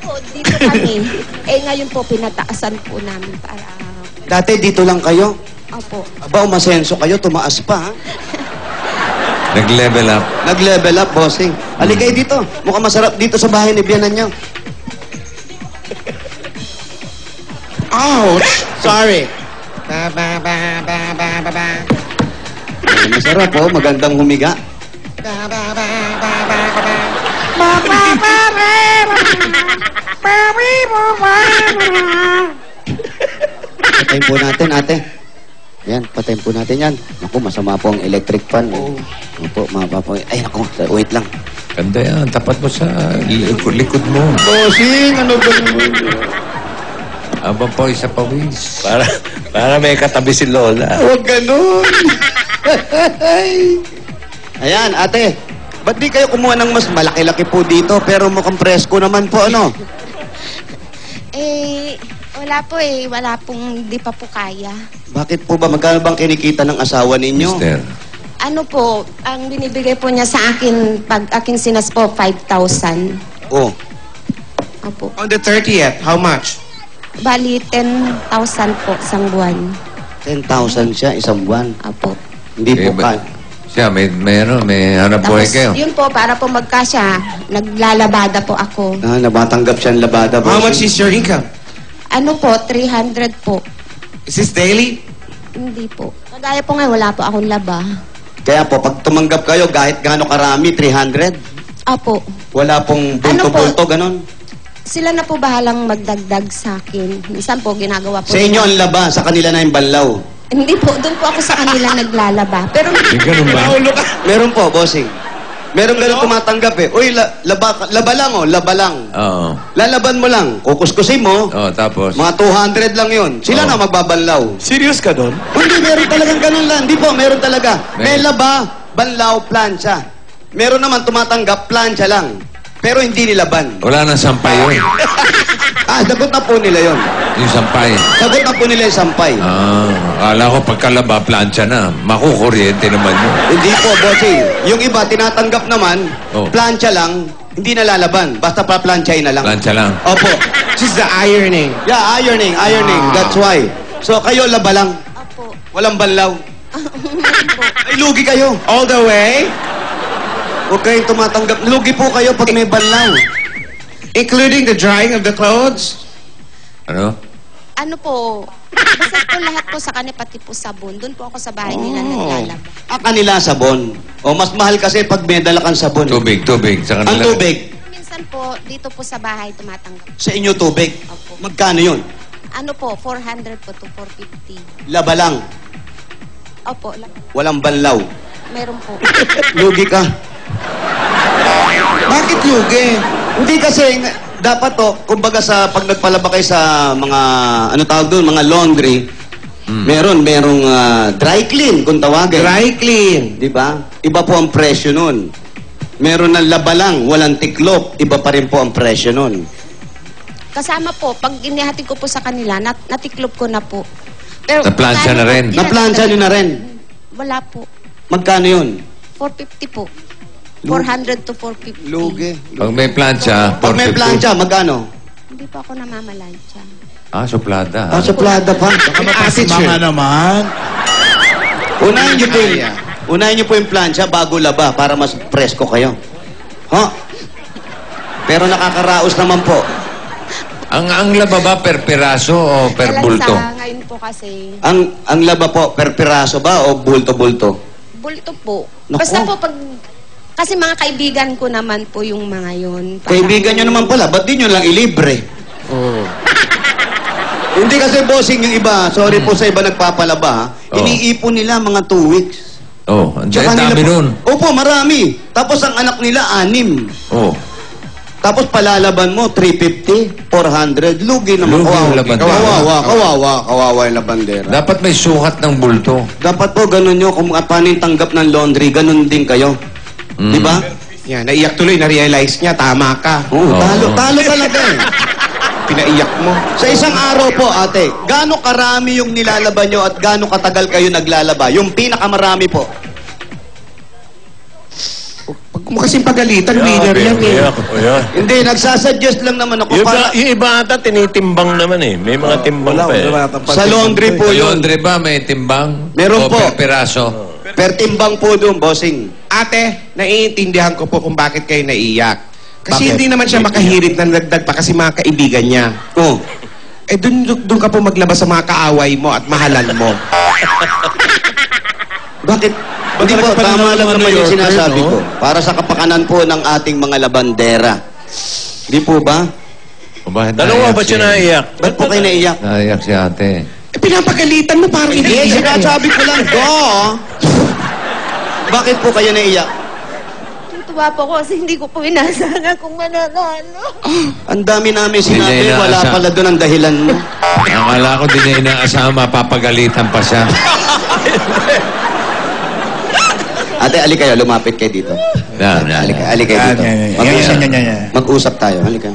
Po, dito kami. Ngayon po, pinataasan po namin para... Dati dito lang kayo. Opo. Aba, umasenso kayo, tumaas pa, ha? Nag-level up. Nag-level up, bossing. Aligay dito. Mukhang masarap dito sa bahay ni biyanan nyo. Ouch! Sorry. Ba, ba, ba, ba, ba, ba, ba. Masarap, oh. Magandang humiga. Ba, ba, ba, ba, ba, ba, ba. Patayin po natin, ate. Yan, patayin po natin yan. Naku, masama po ang electric fan. Opo, mapa po. Ay, naku, wait lang. Ganda yan. Tapat mo sa likod mo. Bossing, ano ba naman? Abang po isa pawis. Para may katabi si Lola. Huwag ganun. Ayan, ate. Ba't di kayo kumuha ng mas malaki-laki po dito pero mukhang presko naman po, ano? Wala po eh. Wala pong di pa po kaya. Bakit po ba? Magkano bang kinikita ng asawa ninyo? Mister. Ano po, ang binibigay po niya sa akin, pag aking sinas po, 5,000. Oh. Opo. On the 30th, how much? Bali, 10,000 po isang buwan. 10,000 siya isang buwan. Opo. Hindi po kaya. Siya, may hanap buhay kayo. Yun po, para po magkasya, naglalabada po ako. Ah, nabatanggap siya ng labada. How much is your income? Ano po, 300 po. Is this daily? Hindi po. Kagaya po ngayon, wala po akong laba. Kaya po, pag tumanggap kayo, kahit gaano karami, 300? Apo. Wala pong bulto-bulto, ganon? Sila na po bahalang magdagdag sa akin. Minsan po, ginagawa po. Sa inyo ang laba, sa kanila na yung banlaw. Hindi po, doon po ako sa kanila naglalaba. Pero ganun ba? Meron po, bossing. Meron ganun tumatanggap eh. Uy, laba lang oh, laba lang. Oo. Lalaban mo lang, kukuskusin mo. Oo, tapos? Mga 200 lang yun. Sila na magbabanlaw. Serious ka doon? Hindi, meron talagang ganun lang. Hindi po, meron talaga. May laba, banlaw, plancha. Meron naman tumatanggap, plancha lang. Pero hindi nilaban. Wala nang sampay yun. Sagot na po nila yun. Yung sampay. Sagot na po nila yung sampay. Akala ko pagkalaba, plancha na. Makukuryente naman yun. Hindi po, bossing. Yung iba, tinatanggap naman, plancha lang, hindi nalalaban. Basta pa-planchain na lang. Plancha lang. Opo. This is the ironing. Yeah, ironing. That's why. So, kayo laba lang. Opo. Walang banlaw. Ay, lugi kayo. All the way? Huwag kayong tumatanggap. Lugi po kayo pag may banlaw. Including the drying of the clothes? Ano? ano po, basta po lahat po sa kanya, pati po sabon. Doon po ako sa bahay nila naglalaba. Kanila sabon. O mas mahal kasi pag may dala kang sabon. Tubig. Sa kanila. Ang tubig. Minsan po, dito po sa bahay tumatanggap. Sa inyo tubig. Opo. Magkano yun? Ano po, 400 po to 450. Laba lang. Opo, Walang banlaw. meron po. Lugi ka. Bakit lugi? Hindi kasi, dapat to, kumbaga sa, pag nagpalaba kayo sa mga, ano tawag doon, mga laundry, merong dry clean, kung tawagin. Dry clean. Di ba? Iba po ang presyo nun. Meron ng laba lang, walang tiklop. Iba pa rin po ang presyo nun. Kasama po, pag inihatid ko po sa kanila, natiklop ko na po. Pero Naplansya na rin. Naplansya nyo na rin. Wala po. Magkano yun? 450 po. 400 to 450. Lugi. Pag may plancha, Pag may 450. plancha, magkano? Hindi po ako namamalansya. Suplada. Suplada pa. Baka mapasmanga naman. Unahin nyo po yung plancha bago laba para mas presko kayo. Pero nakakaraos naman po. Ang laba ba per piraso o per bulto? Sa ngayon po kasi, Ang laba po, per piraso ba o bulto-bulto? bulto po. Naku. Basta po pag... Kasi mga kaibigan ko naman po yung mga yun. Kaibigan nyo naman pala, ba't di nyo lang ilibre? Hindi kasi bossing yung iba, sorry po sa iba nagpapalaba ha, iniipon nila mga 2 weeks. Ang Tsaka dami nila po- nun. Opo, marami. Tapos ang anak nila, 6. Tapos palalaban mo, 350, 400. Lugi naman. Lugi yung labandera. Kawawa yung labandera. Dapat may sukat ng bulto. Dapat po ganun nyo, kung paano yung tanggap ng laundry, ganun din kayo. Di ba? Yan, naiyak tuloy, na-realize niya, tama ka. Talo talaga eh. Pinaiyak mo. Sa isang araw po, ate, gaano karami yung nilalaban nyo at gaano katagal kayo naglalaba? Yung pinakamarami po. Pag mo kasing pagalitan, winner yan eh. Hindi, nagsasuggest lang naman ako Yung iba ata tinitimbang naman eh. May mga timbang pa eh. Sa laundry po yun. Laundry ba may timbang? Meron o po. per piraso? Per timbang po doon, bossing. Ate, naiintindihan ko po kung bakit kayo naiiyak. Kasi Bakit? hindi naman siya makahirit ng dagdag pa kasi mga kaibigan niya. Doon ka po maglabas sa mga kaaway mo at mahalan mo. Bakit? Hindi po, tama lang naman yung sinasabi ko. Para sa kapakanan po ng ating mga labandera. Di po ba? Dalawa ba siya naiyak? Ba't po kayo naiyak? Naiyak si ate. Pinapagalitan mo parang Hindi, sinasabi ko lang, Bakit po kayo naiyak? Tuwa po ako kasi hindi ko po inasahan kung mananalo. Ang dami namin Hindi sinabi, niya wala inaasa- pala doon ang dahilan mo. Akala ko di niya inaasama, mapapagalitan pa siya. Ate, ali kayo, lumapit kayo dito. Ali kayo dito. Mag-usap tayo, halika.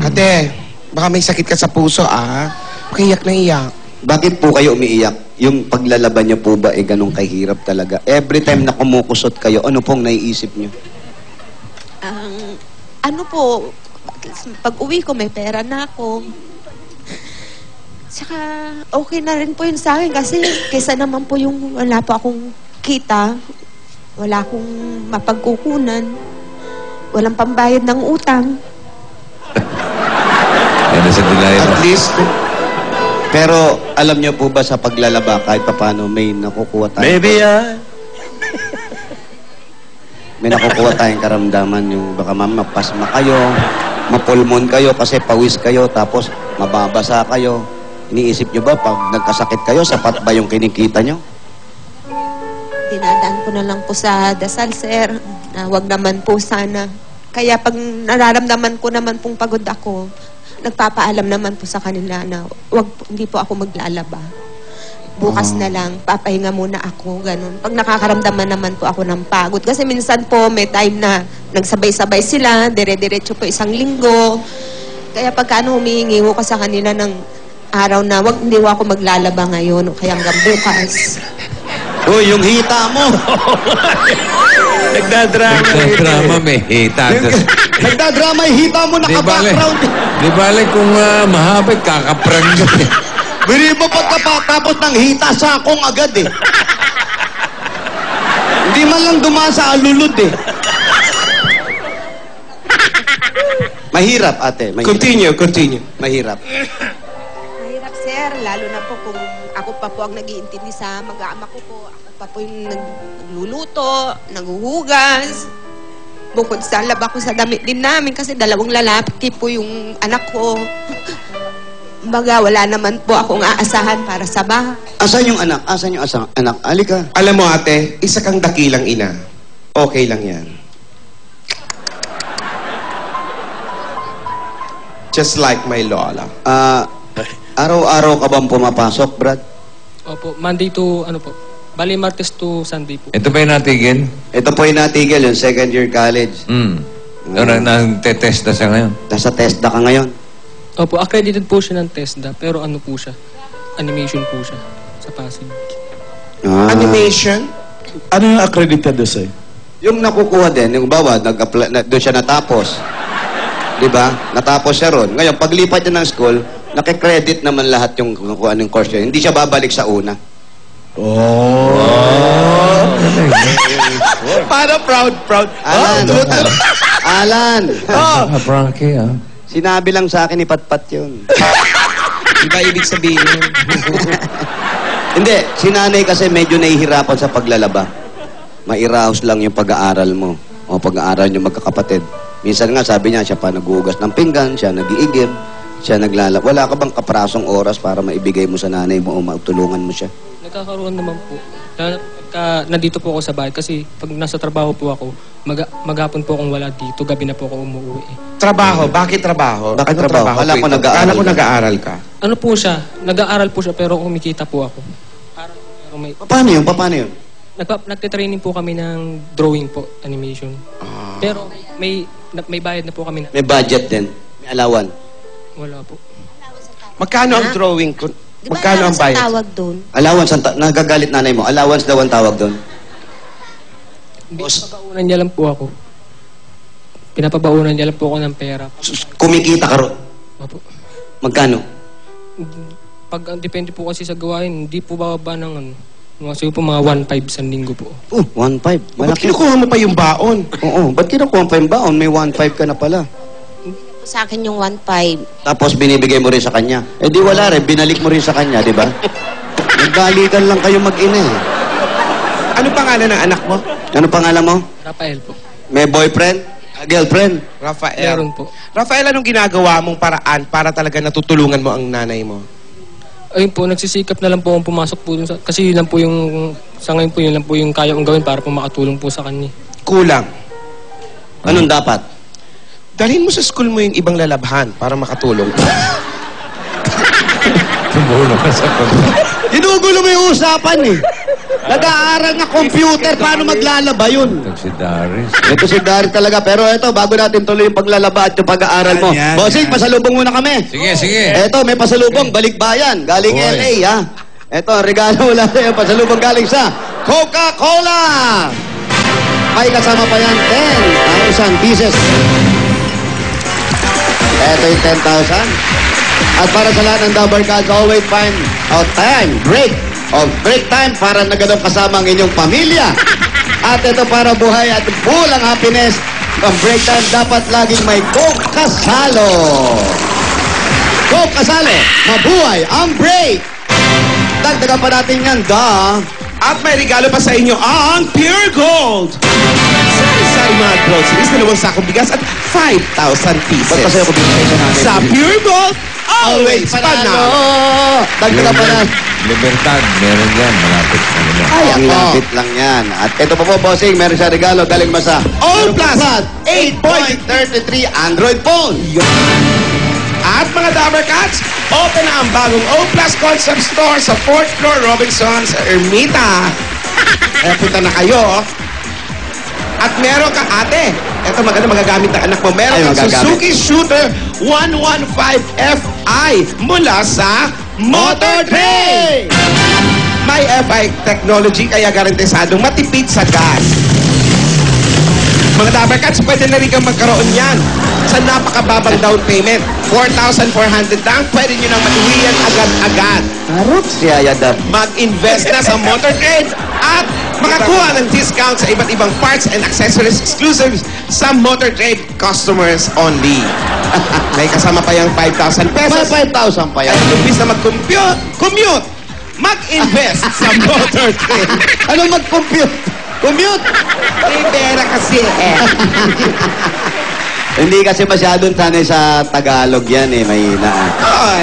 Ate, baka may sakit ka sa puso Iyak na iyak. Bakit po kayo umiiyak? Yung paglalaban niyo po ba ganun kahirap talaga? Every time na kumukusot kayo, ano pong naiisip niyo? Ano po, pag uwi ko may pera na ako. Tsaka okay na rin po yun sa akin kasi kaysa naman po yung wala po akong kita, wala akong mapagkukunan, walang pambayad ng utang. At least, pero alam niyo po ba sa paglalaba kahit paano may nakukuha tayo? Maybe May nakukuha tayong karamdaman yung baka mapasma kayo, mapulmon kayo kasi pawis kayo tapos mababasa kayo. Iniisip niyo ba pag nagkasakit kayo, sapat ba yung kinikita niyo? Dinadaan ko na lang po sa dasal, sir, na wag naman po sana. Kaya pag nararamdaman ko naman pong pagod ako, nagpapaalam naman po sa kanila na hindi po ako maglalaba. Bukas na lang, papahinga muna ako, ganun. Pag nakakaramdaman naman po ako ng pagod. Kasi minsan po, may time na nagsabay-sabay sila, dire-diretso po 1 linggo. Kaya pagka humihingi ko sa kanila ng araw na, hindi ako maglalaba ngayon, o kaya hanggang bukas. Yung hita mo! Nagdadrama may hita. Nagdadrama yung hita mo, naka-background. Di bale kung mahabag, kakaprang ka. Bili mo pagkapatapos ng hita sakong agad eh. Hindi man lang dumaan sa alulod eh. Mahirap, ate. Mahirap. Continue. Mahirap. Mahirap, sir. Lalo na po kung ako pa po ang nag-iintindi sa mag-aama ko po. Ako pa po yung nagluluto, naghuhugas. Bukod sa laba ko sa damit din namin kasi 2 lalaki po yung anak ko. Baga, wala naman po akong aasahan para sa bahay. Asan yung anak? Asan yung anak? Alika. Alam mo ate, isa kang dakilang ina. Okay lang yan. Just like my lola. Araw-araw ka bang pumapasok, Brad? Opo, Monday to, Bali, Martes to Sunday po. Ito ba yung natigil? Ito po yung natigil, yung second year college. Nag-test na siya ngayon. Nasa TESDA ka ngayon. Opo, accredited po siya ng TESDA, pero ano po siya? Animation po siya sa Pasig. Animation? Ano yung accredited doon sa'yo? Yung nakukuha din, yung bawa, doon siya natapos. Di ba? Natapos siya ron. Ngayon, paglipat niya ng school, nakikredit naman lahat yung kung anong course niya. Hindi siya babalik sa una. Para proud. Alan! Frankie, Sinabi lang sa akin, ipatpat yun. Iba ibig sabihin. Hindi, si nanay kasi medyo nahihirapan sa paglalaba. Mairaos lang yung pag-aaral mo. O pag-aaral niyo magkakapatid. Minsan nga, sabi niya, siya pa nag-uugas ng pinggan, siya nag-iigib, siya naglalaba. Wala ka bang kaprasong oras para maibigay mo sa nanay mo o matulungan mo siya? Nagkakaroon naman po. Pagka nandito po ako sa bahay, kasi pag nasa trabaho po ako, maghapon po akong wala dito, gabi na po ako umuwi. Trabaho? Bakit trabaho? Bakit Anong trabaho? Kala ko nag-aaral. Kala ko nag-aaral ka. Ano po siya? Nag-aaral po siya, pero kumikita po ako. Pero may... Paano yun? Nagtitraining po kami ng drawing po, animation. Pero may bayad na po kami na. May budget din. May alawan. Wala po. Magkano ang drawing ko? Di ba Magkano ang bayad? tawag doon? Allowance, nagagalit nanay mo. Allowance daw ang tawag doon. Pinapabaunan niya lang po ako. Pinapabaunan niya lang po ako ng pera. Kumikita ka ron. Opo. Magkano? Depende po kasi sa gawain, hindi po bababa ng ano. Kasi po mga 1.5 sa linggo po. 1.5. Ba't Malaki. kinukuha mo pa yung baon? Oo, ba't kinukuha pa yung baon? May 1.5 ka na pala. Sa akin yung 1.5. Tapos binibigay mo rin sa kanya. Eh di wala rin, binalik mo rin sa kanya, di ba? Nagbalikan lang kayo mag-ina eh. Ano pangalan ng anak mo? Ano pangalan mo? Rafael po. May boyfriend? Girlfriend? Rafael. Meron po. Rafael, anong ginagawa mong paraan para talaga natutulungan mo ang nanay mo? Ayun po, nagsisikap na lang po akong pumasok po dun sa... Kasi yun lang po yung... Sa ngayon po, yun lang po yung kaya kong gawin para po makatulong po sa kanya. Kulang. Anong dapat? Dalhin mo sa school mo yung ibang lalabhan para makatulong. Tumulong ka sa Ginugulo mo yung usapan eh. Nag-aaral na computer, paano maglalaba yun? Ito si Darius. Ito si Darius talaga. Pero ito, bago natin tuloy yung paglalaba at yung pag-aaral mo. Bossing, pasalubong muna kami. Sige. Ito, may pasalubong, balikbayan. Galing Boy. LA, ha? Ito, regalo wala sa'yo. Pasalubong galing sa Coca-Cola. May kasama pa yan, 10,000 pieces. Ito yung 10,000. At para sa lahat ng Dabber Cats, always find out time, break time para na ganun kasama ang inyong pamilya. At ito para buhay at full ang happiness. Ang break time dapat laging may Coke Kasalo. Coke Kasalo, mabuhay ang break. Dagdagan pa natin yan, At may regalo pa sa inyo ang Pure Gold. Sari-sari mga groceries, 2 sakong bigas at 5,000 pieces. Ba't kasi ako binigay sa namin? Sa Pure Gold, always panalo. Dagdagan pa na. Libertad, meron yan. Malapit na naman. Ay, ang lapit lang yan. At ito pa po, bossing, meron siya regalo galing mo sa Allplus 8.33 Android phone. At mga Dabber Cats, open na ang bagong O-Plus Concept Store sa 4th floor Robinsons, Ermita. Kaya punta na kayo. At meron ka, ate, ito maganda magagamit ng anak mo. Meron kang Suzuki Shooter 115 Fi mula sa Motor Trade. May FI technology kaya garantisadong matipid sa gas. Mga Dabber Cats, pwede na rin kang magkaroon yan sa napakababang down payment. 4,400 lang, pwede nyo nang matuwi yan agad-agad. Harot siya, Yadab. Mag-invest na sa Motor Trade at makakuha ng discount sa iba't ibang parts and accessories exclusives sa Motor Trade customers only. May kasama pa yung 5,000 pesos. May 5,000 pa yan. At imbis na mag-commute, mag-invest sa Motor Trade. Ano mag-compute? Commute! May pera kasi eh. Hindi kasi masyadong sanay sa Tagalog yan eh, mahina.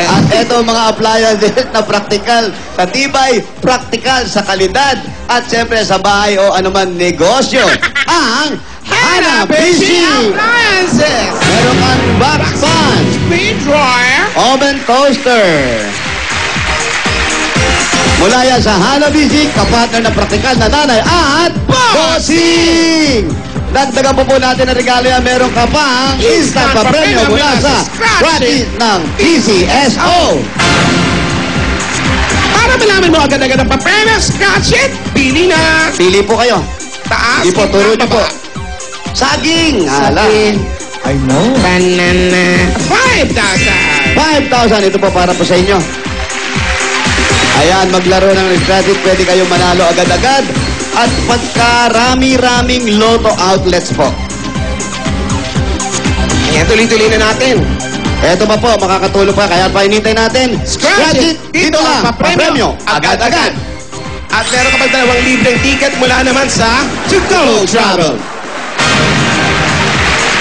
At eto mga appliances na practical sa tibay, practical sa kalidad, at siyempre sa bahay o anuman negosyo. Ang Hanabishi Appliances! Meron kang box fan, Speed drawer, oven toaster, Mula yan sa Hanabishi, kapartner ng praktikal na nanay at Bossing! Dagdagan po natin ang regalo yan. Meron ka pang instant pa-premyo mula sa Scratch ng PCSO. Para malaman mo agad-agad ang pa-premyo, Scratch It, pili na. Pili po kayo. Taas. Sige po, turo niyo po. Saging. I know. Banana. 5,000. 5,000. Ito po para po sa inyo. Ayan, maglaro ng Scratch It. Pwede kayong manalo agad-agad. At pagkarami-raming Lotto outlets po. Ayan, tuloy-tuloy na natin. Eto pa po, makakatulong pa. Kaya pa hinintay natin. Scratch It. Dito lang. Pa-premyo. Agad-agad. At meron ka pang 2 libreng ticket mula naman sa To Go Travel.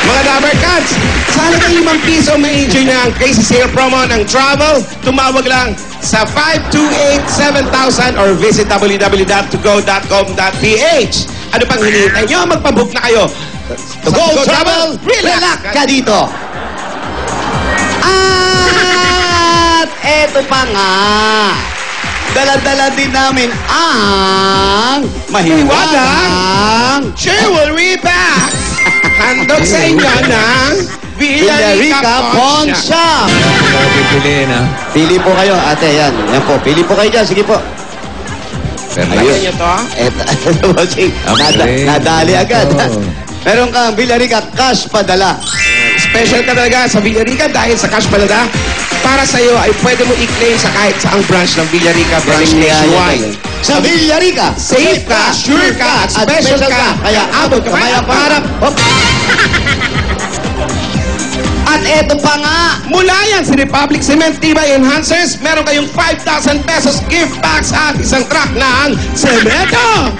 Mga Dabber Cats, sa halagang 5 piso ma-enjoy na ang crazy sale promo ng travel. Tumawag lang sa 528-7000 or visit www.togo.com.ph. Ano pang hinihintay nyo? Magpabook na kayo. To Go Travel, relax ka dito. At eto pa nga. Dala-dala din namin ang mahiwagang Jewelry Bags. Handog sa inyo ng Villarica Pawn Shop. Pipiliin, ha? Pili po kayo, ate. Yan. Yan po. Pili po kayo dyan. Sige po. Ayun nyo to. Nadali agad. Meron kang Villarica Cash Padala. Special ka talaga sa Villarica dahil sa cash palada. Para sa iyo ay pwede mo i-claim sa kahit saang branch ng Villarica branch nationwide. Sa Villarica, Safe ka, sure ka, at special ka. Kaya abot ka may pangarap. At eto pa nga, mula yan si Republic Cement Tibay Enhancers, meron kayong 5,000 pesos gift packs at isang truck ng semento.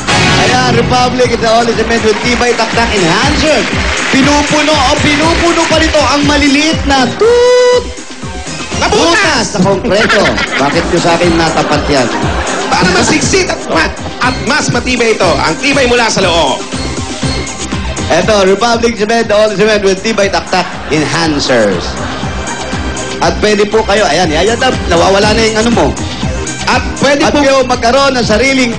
Kaya Republic is the only cement with Tibay Taktak Enhancer. Pinupuno pa nito ang maliliit na butas sa konkreto. Bakit nyo sa akin natapat yan? Para masiksik at mas matibay ito. Ang tibay mula sa loob. Eto, Republic Cement, the only cement with Tibay Taktak Enhancers. At pwede po kayo, ayan, nawawala na yung ano mo. At pwede po kayo magkaroon ng sariling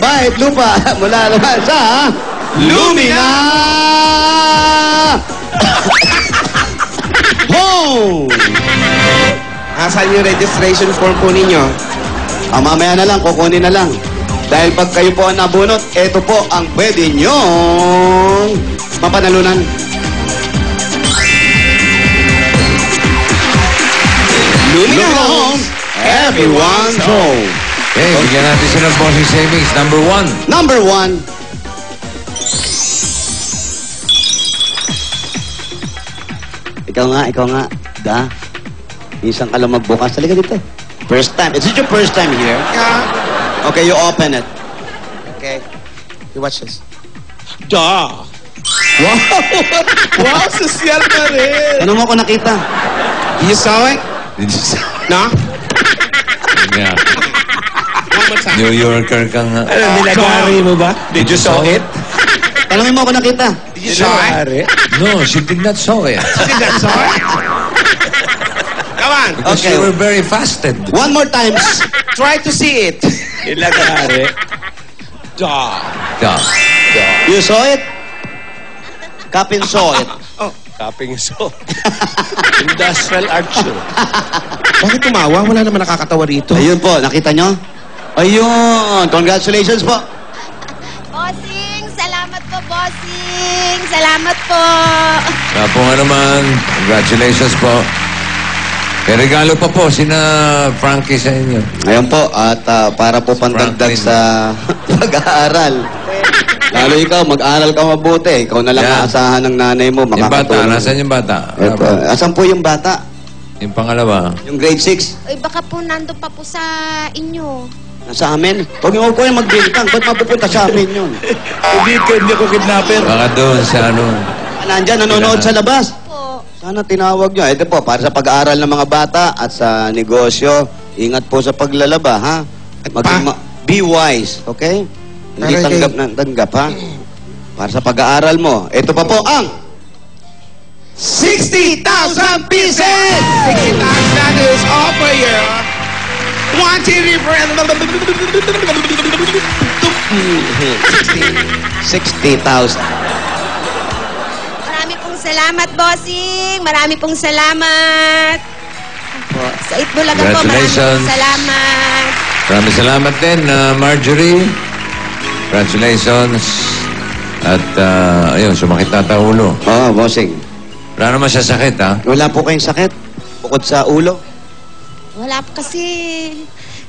bahay at lupa mula naman sa Lumina Home! Asan yung registration form po ninyo? Mamaya na lang, kukunin na lang. Dahil pag kayo po ang nabunot, ito po ang pwede nyong mapanalunan. Lumina Home, everyone's home. Okay, bigyan natin sila ng bossing savings. Number 1. Number 1. Ikaw nga. Isang ka lang magbukas. Halika dito. First time. Is it your first time here? Yeah. Okay, you open it. Okay. You watch this. Wow! Wow, sosyal ka rin! Ano mo ako nakita? You saw it? Did you say? No? Yeah. New Yorker ka nga. Ano, nilagari mo ba? Did you saw it? Tanongin mo ako nakita. Did you saw it? No, she did not saw it. You did not saw it? Come on. Because Okay. you were very fasted. One more time. Try to see it. Nilagari. Yeah. You saw it? Kapin saw it. Kaping so. Industrial art show. Bakit tumawa? Wala naman nakakatawa rito. Ayun po, nakita nyo? Ayun, congratulations po. Bossing, salamat po, bossing. Salamat po. Po nga naman, congratulations po. May regalo pa po, sina Frankie sa inyo. Ngayon po, at para po pandagdag sa pag-aaral. Lalo ikaw, mag-aral ka mabuti. Ikaw na lang Yeah. aasahan ng nanay mo. Yung bata, Makakatulong. nasan yung bata? Ito, asan po yung bata? Yung pangalawa. Yung grade 6? Ay, baka po nandun pa po sa inyo. Nasa amin? Huwag niyo po yung magbintang. Ba't mapupunta sa amin yun? Hindi ako kidnapper. Baka doon sa ano. Nandyan, nanonood sa labas. Po. Sana tinawag nyo. Ito po, para sa pag-aaral ng mga bata at sa negosyo, ingat po sa paglalaba, ha? Be wise, okay? Hindi tanggap ng tanggap, ha? Para sa pag-aaral mo. Ito pa po ang 60,000 pieces! 60,000 is off 1, 2, 3, 4. 60,000. Marami pong salamat, bossing. Marami pong salamat. Po, sa Itbulaga po, marami Congratulations. pong salamat. Maraming salamat din, Marjorie. Congratulations. At, ayun, sumakit na ulo. Oo, bossing. Wala naman siya sakit, ha? Wala po kayong sakit? Bukod sa ulo? Wala po kasi,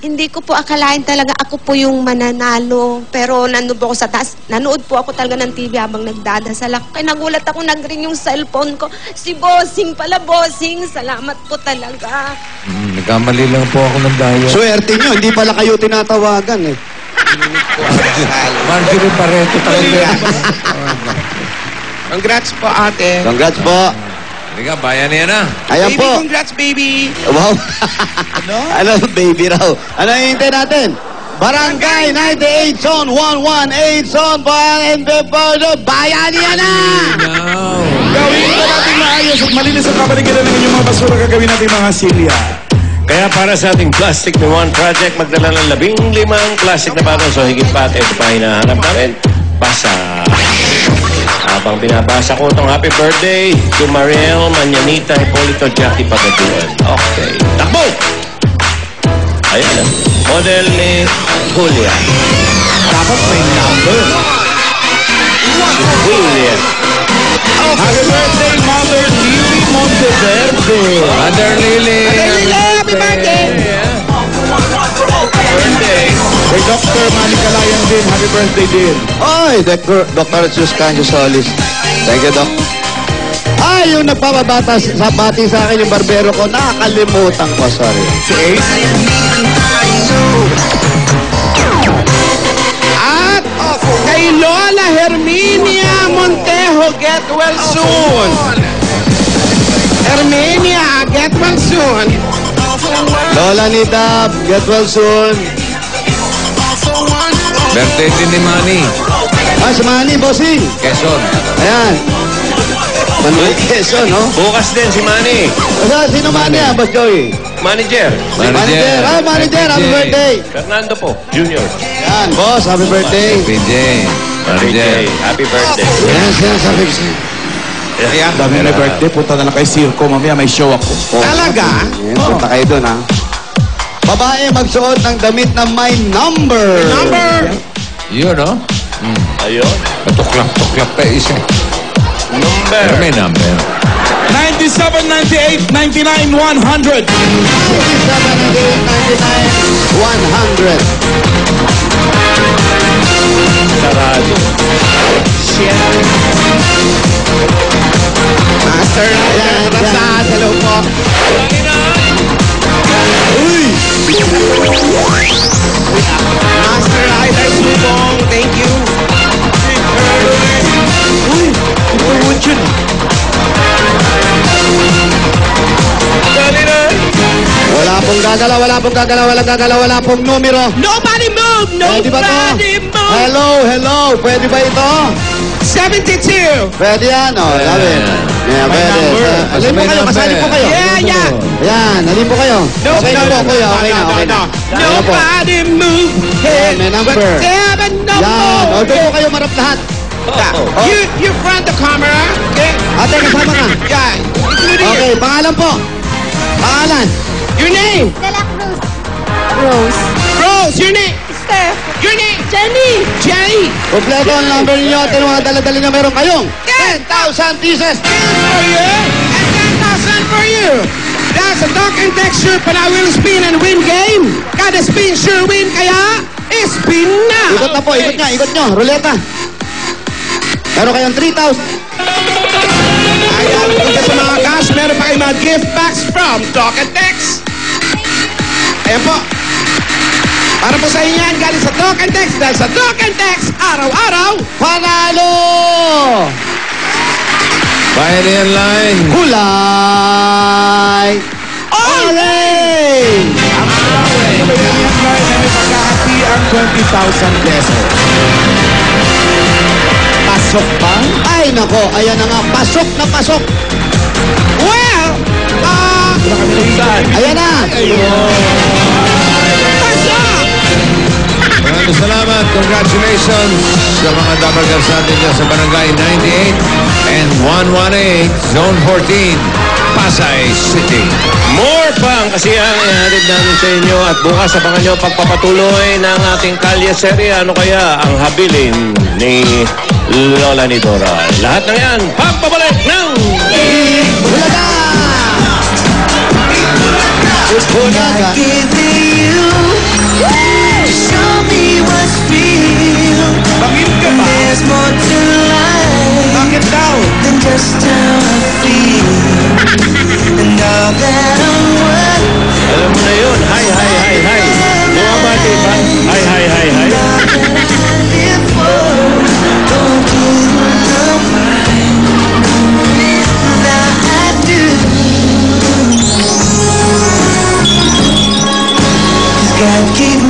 hindi ko po akalain talaga ako po yung mananalo. Pero nandun po ako sa taas. Nanood po ako talaga ng TV habang nagdadasal ako. Kaya nagulat ako, nag-ring yung cellphone ko. Si Bossing pala, Bossing. Salamat po talaga. Nagkamali lang po ako ng dayo. Swerte nyo, hindi pala kayo tinatawagan eh. Marjorie Pareto talaga. Congrats po, ate. Congrats po. Halika, bayan niya na. Ayan Baby, po. congrats, baby. Wow. Ano? Baby raw. Ano hihintay natin? Barangay 98 Zone 118 Zone and bayan niya na! Gawin ito natin maayos at malinis ang kapaligiran ng inyong mga basura. Gagawin natin mga silya. Kaya para sa ating Plastic na One Project, magdala ng 15 plastic na baton. So higit pa at ito pa hinahanap namin. Basa. Habang binabasa ko itong happy birthday to Mariel Manyanita Hipolito Jackie Pagaduan. Okay. Takbo! Ayan. Model ni Julia. Dapat may number. Julia. Happy birthday, Mother Lily Monteverde. Mother Lily. Happy birthday. Birthday. Kay Dr. Monica Layan din, happy birthday din. Oy, Dr. Jesus Canjo Solis. Thank you, Doc. Ay, yung nagpapabata sa bati sa akin yung barbero ko, nakakalimutan ko, sorry. Si Ace. At kay Lola Herminia Montejo, get well soon. Herminia, get well soon. Lola ni Dab, get well soon. Birthday din ni Manny. Ah, si Manny, bossing. Quezon. Ayan. Manuel Quezon, no? Bukas din si Manny. Sino Manny, Boss Joey? Manager. Manager. Ah, manager, happy birthday. Fernando po, Junior. Yan, boss, happy birthday. PJ. Manager. Happy birthday. Yan, sabi ko sa'yo. Ayan, dami na birthday. Punta na lang kay Circo. Mamaya may show ako. Talaga? Yan, punta kayo doon, ha? Babae magsuot ng damit na may number. Number. Yun, no? Ayun. Tuklap pa isa. Pero Number. may number. 97, 98, 99, 100. 97, 98, 99, 100. Sarado. Shit. Master Ryder Rasad, hello po. Uy! Master Ryder Subong, thank you. Uy, ito wood yun. Wala pong gagalaw, wala pong numero. Nobody move, Pwede ba to? nobody move. Hello. Pwede ba ito? 72. Pwede yan, oh. Sabi. Yeah, pwede. Alin po kayo, kasali po kayo. Yeah. Yan, alin po kayo. Okay na po, kuya. Okay na. Ayan po. Nobody move. Ayan, may number. Seven, no Yan. O, more. doon po kayo marap lahat. You front the camera, okay? Ate, kasama ka. Yeah, including Okay, you. pangalan po. Pangalan. Your name. Rose. Rose, your name. Steph. Your name. Jenny. Kompleto ang number ninyo at yung mga dala-dala na meron kayong 10,000 pieces. For you and 10,000 for you. That's a Doc and Texture, but I will spin and win game. Kada spin, sure win. Kaya, spin na. Ikot na po, ikot nyo. Ruleta. Meron kayong 3,000. Ayan, kung sa mga cash, meron pa kayo mga gift packs from Doc and Tex. Ayan po. Para po sa inyo yan, galing sa Doc and Tex. Dahil sa Doc and Tex, araw-araw, Panalo! Bayanihan Line. Kulay! Orange! May pagkakati ang 20,000 pesos. Pasok ba? Ay, nako. Ayan na nga. Pasok na pasok. well, Ayan na. Maraming salamat. Congratulations sa mga dabarkals natin dyan sa Barangay 98 and 118, Zone 14, Pasay City. More pa ang kasiyang ihatid namin sa inyo at bukas abangan nyo pagpapatuloy ng ating kalye serye. Ano kaya ang habilin ni Lola ni Dora? Lahat ng yan, pagpabalik ng God gave me you to show me what's real. And there's more to life than just how I feel. And all that I'm worth. Alam mo na yun. Hi, hi, hi, hi. Bumabati ba? Hi, hi, hi, hi. God gave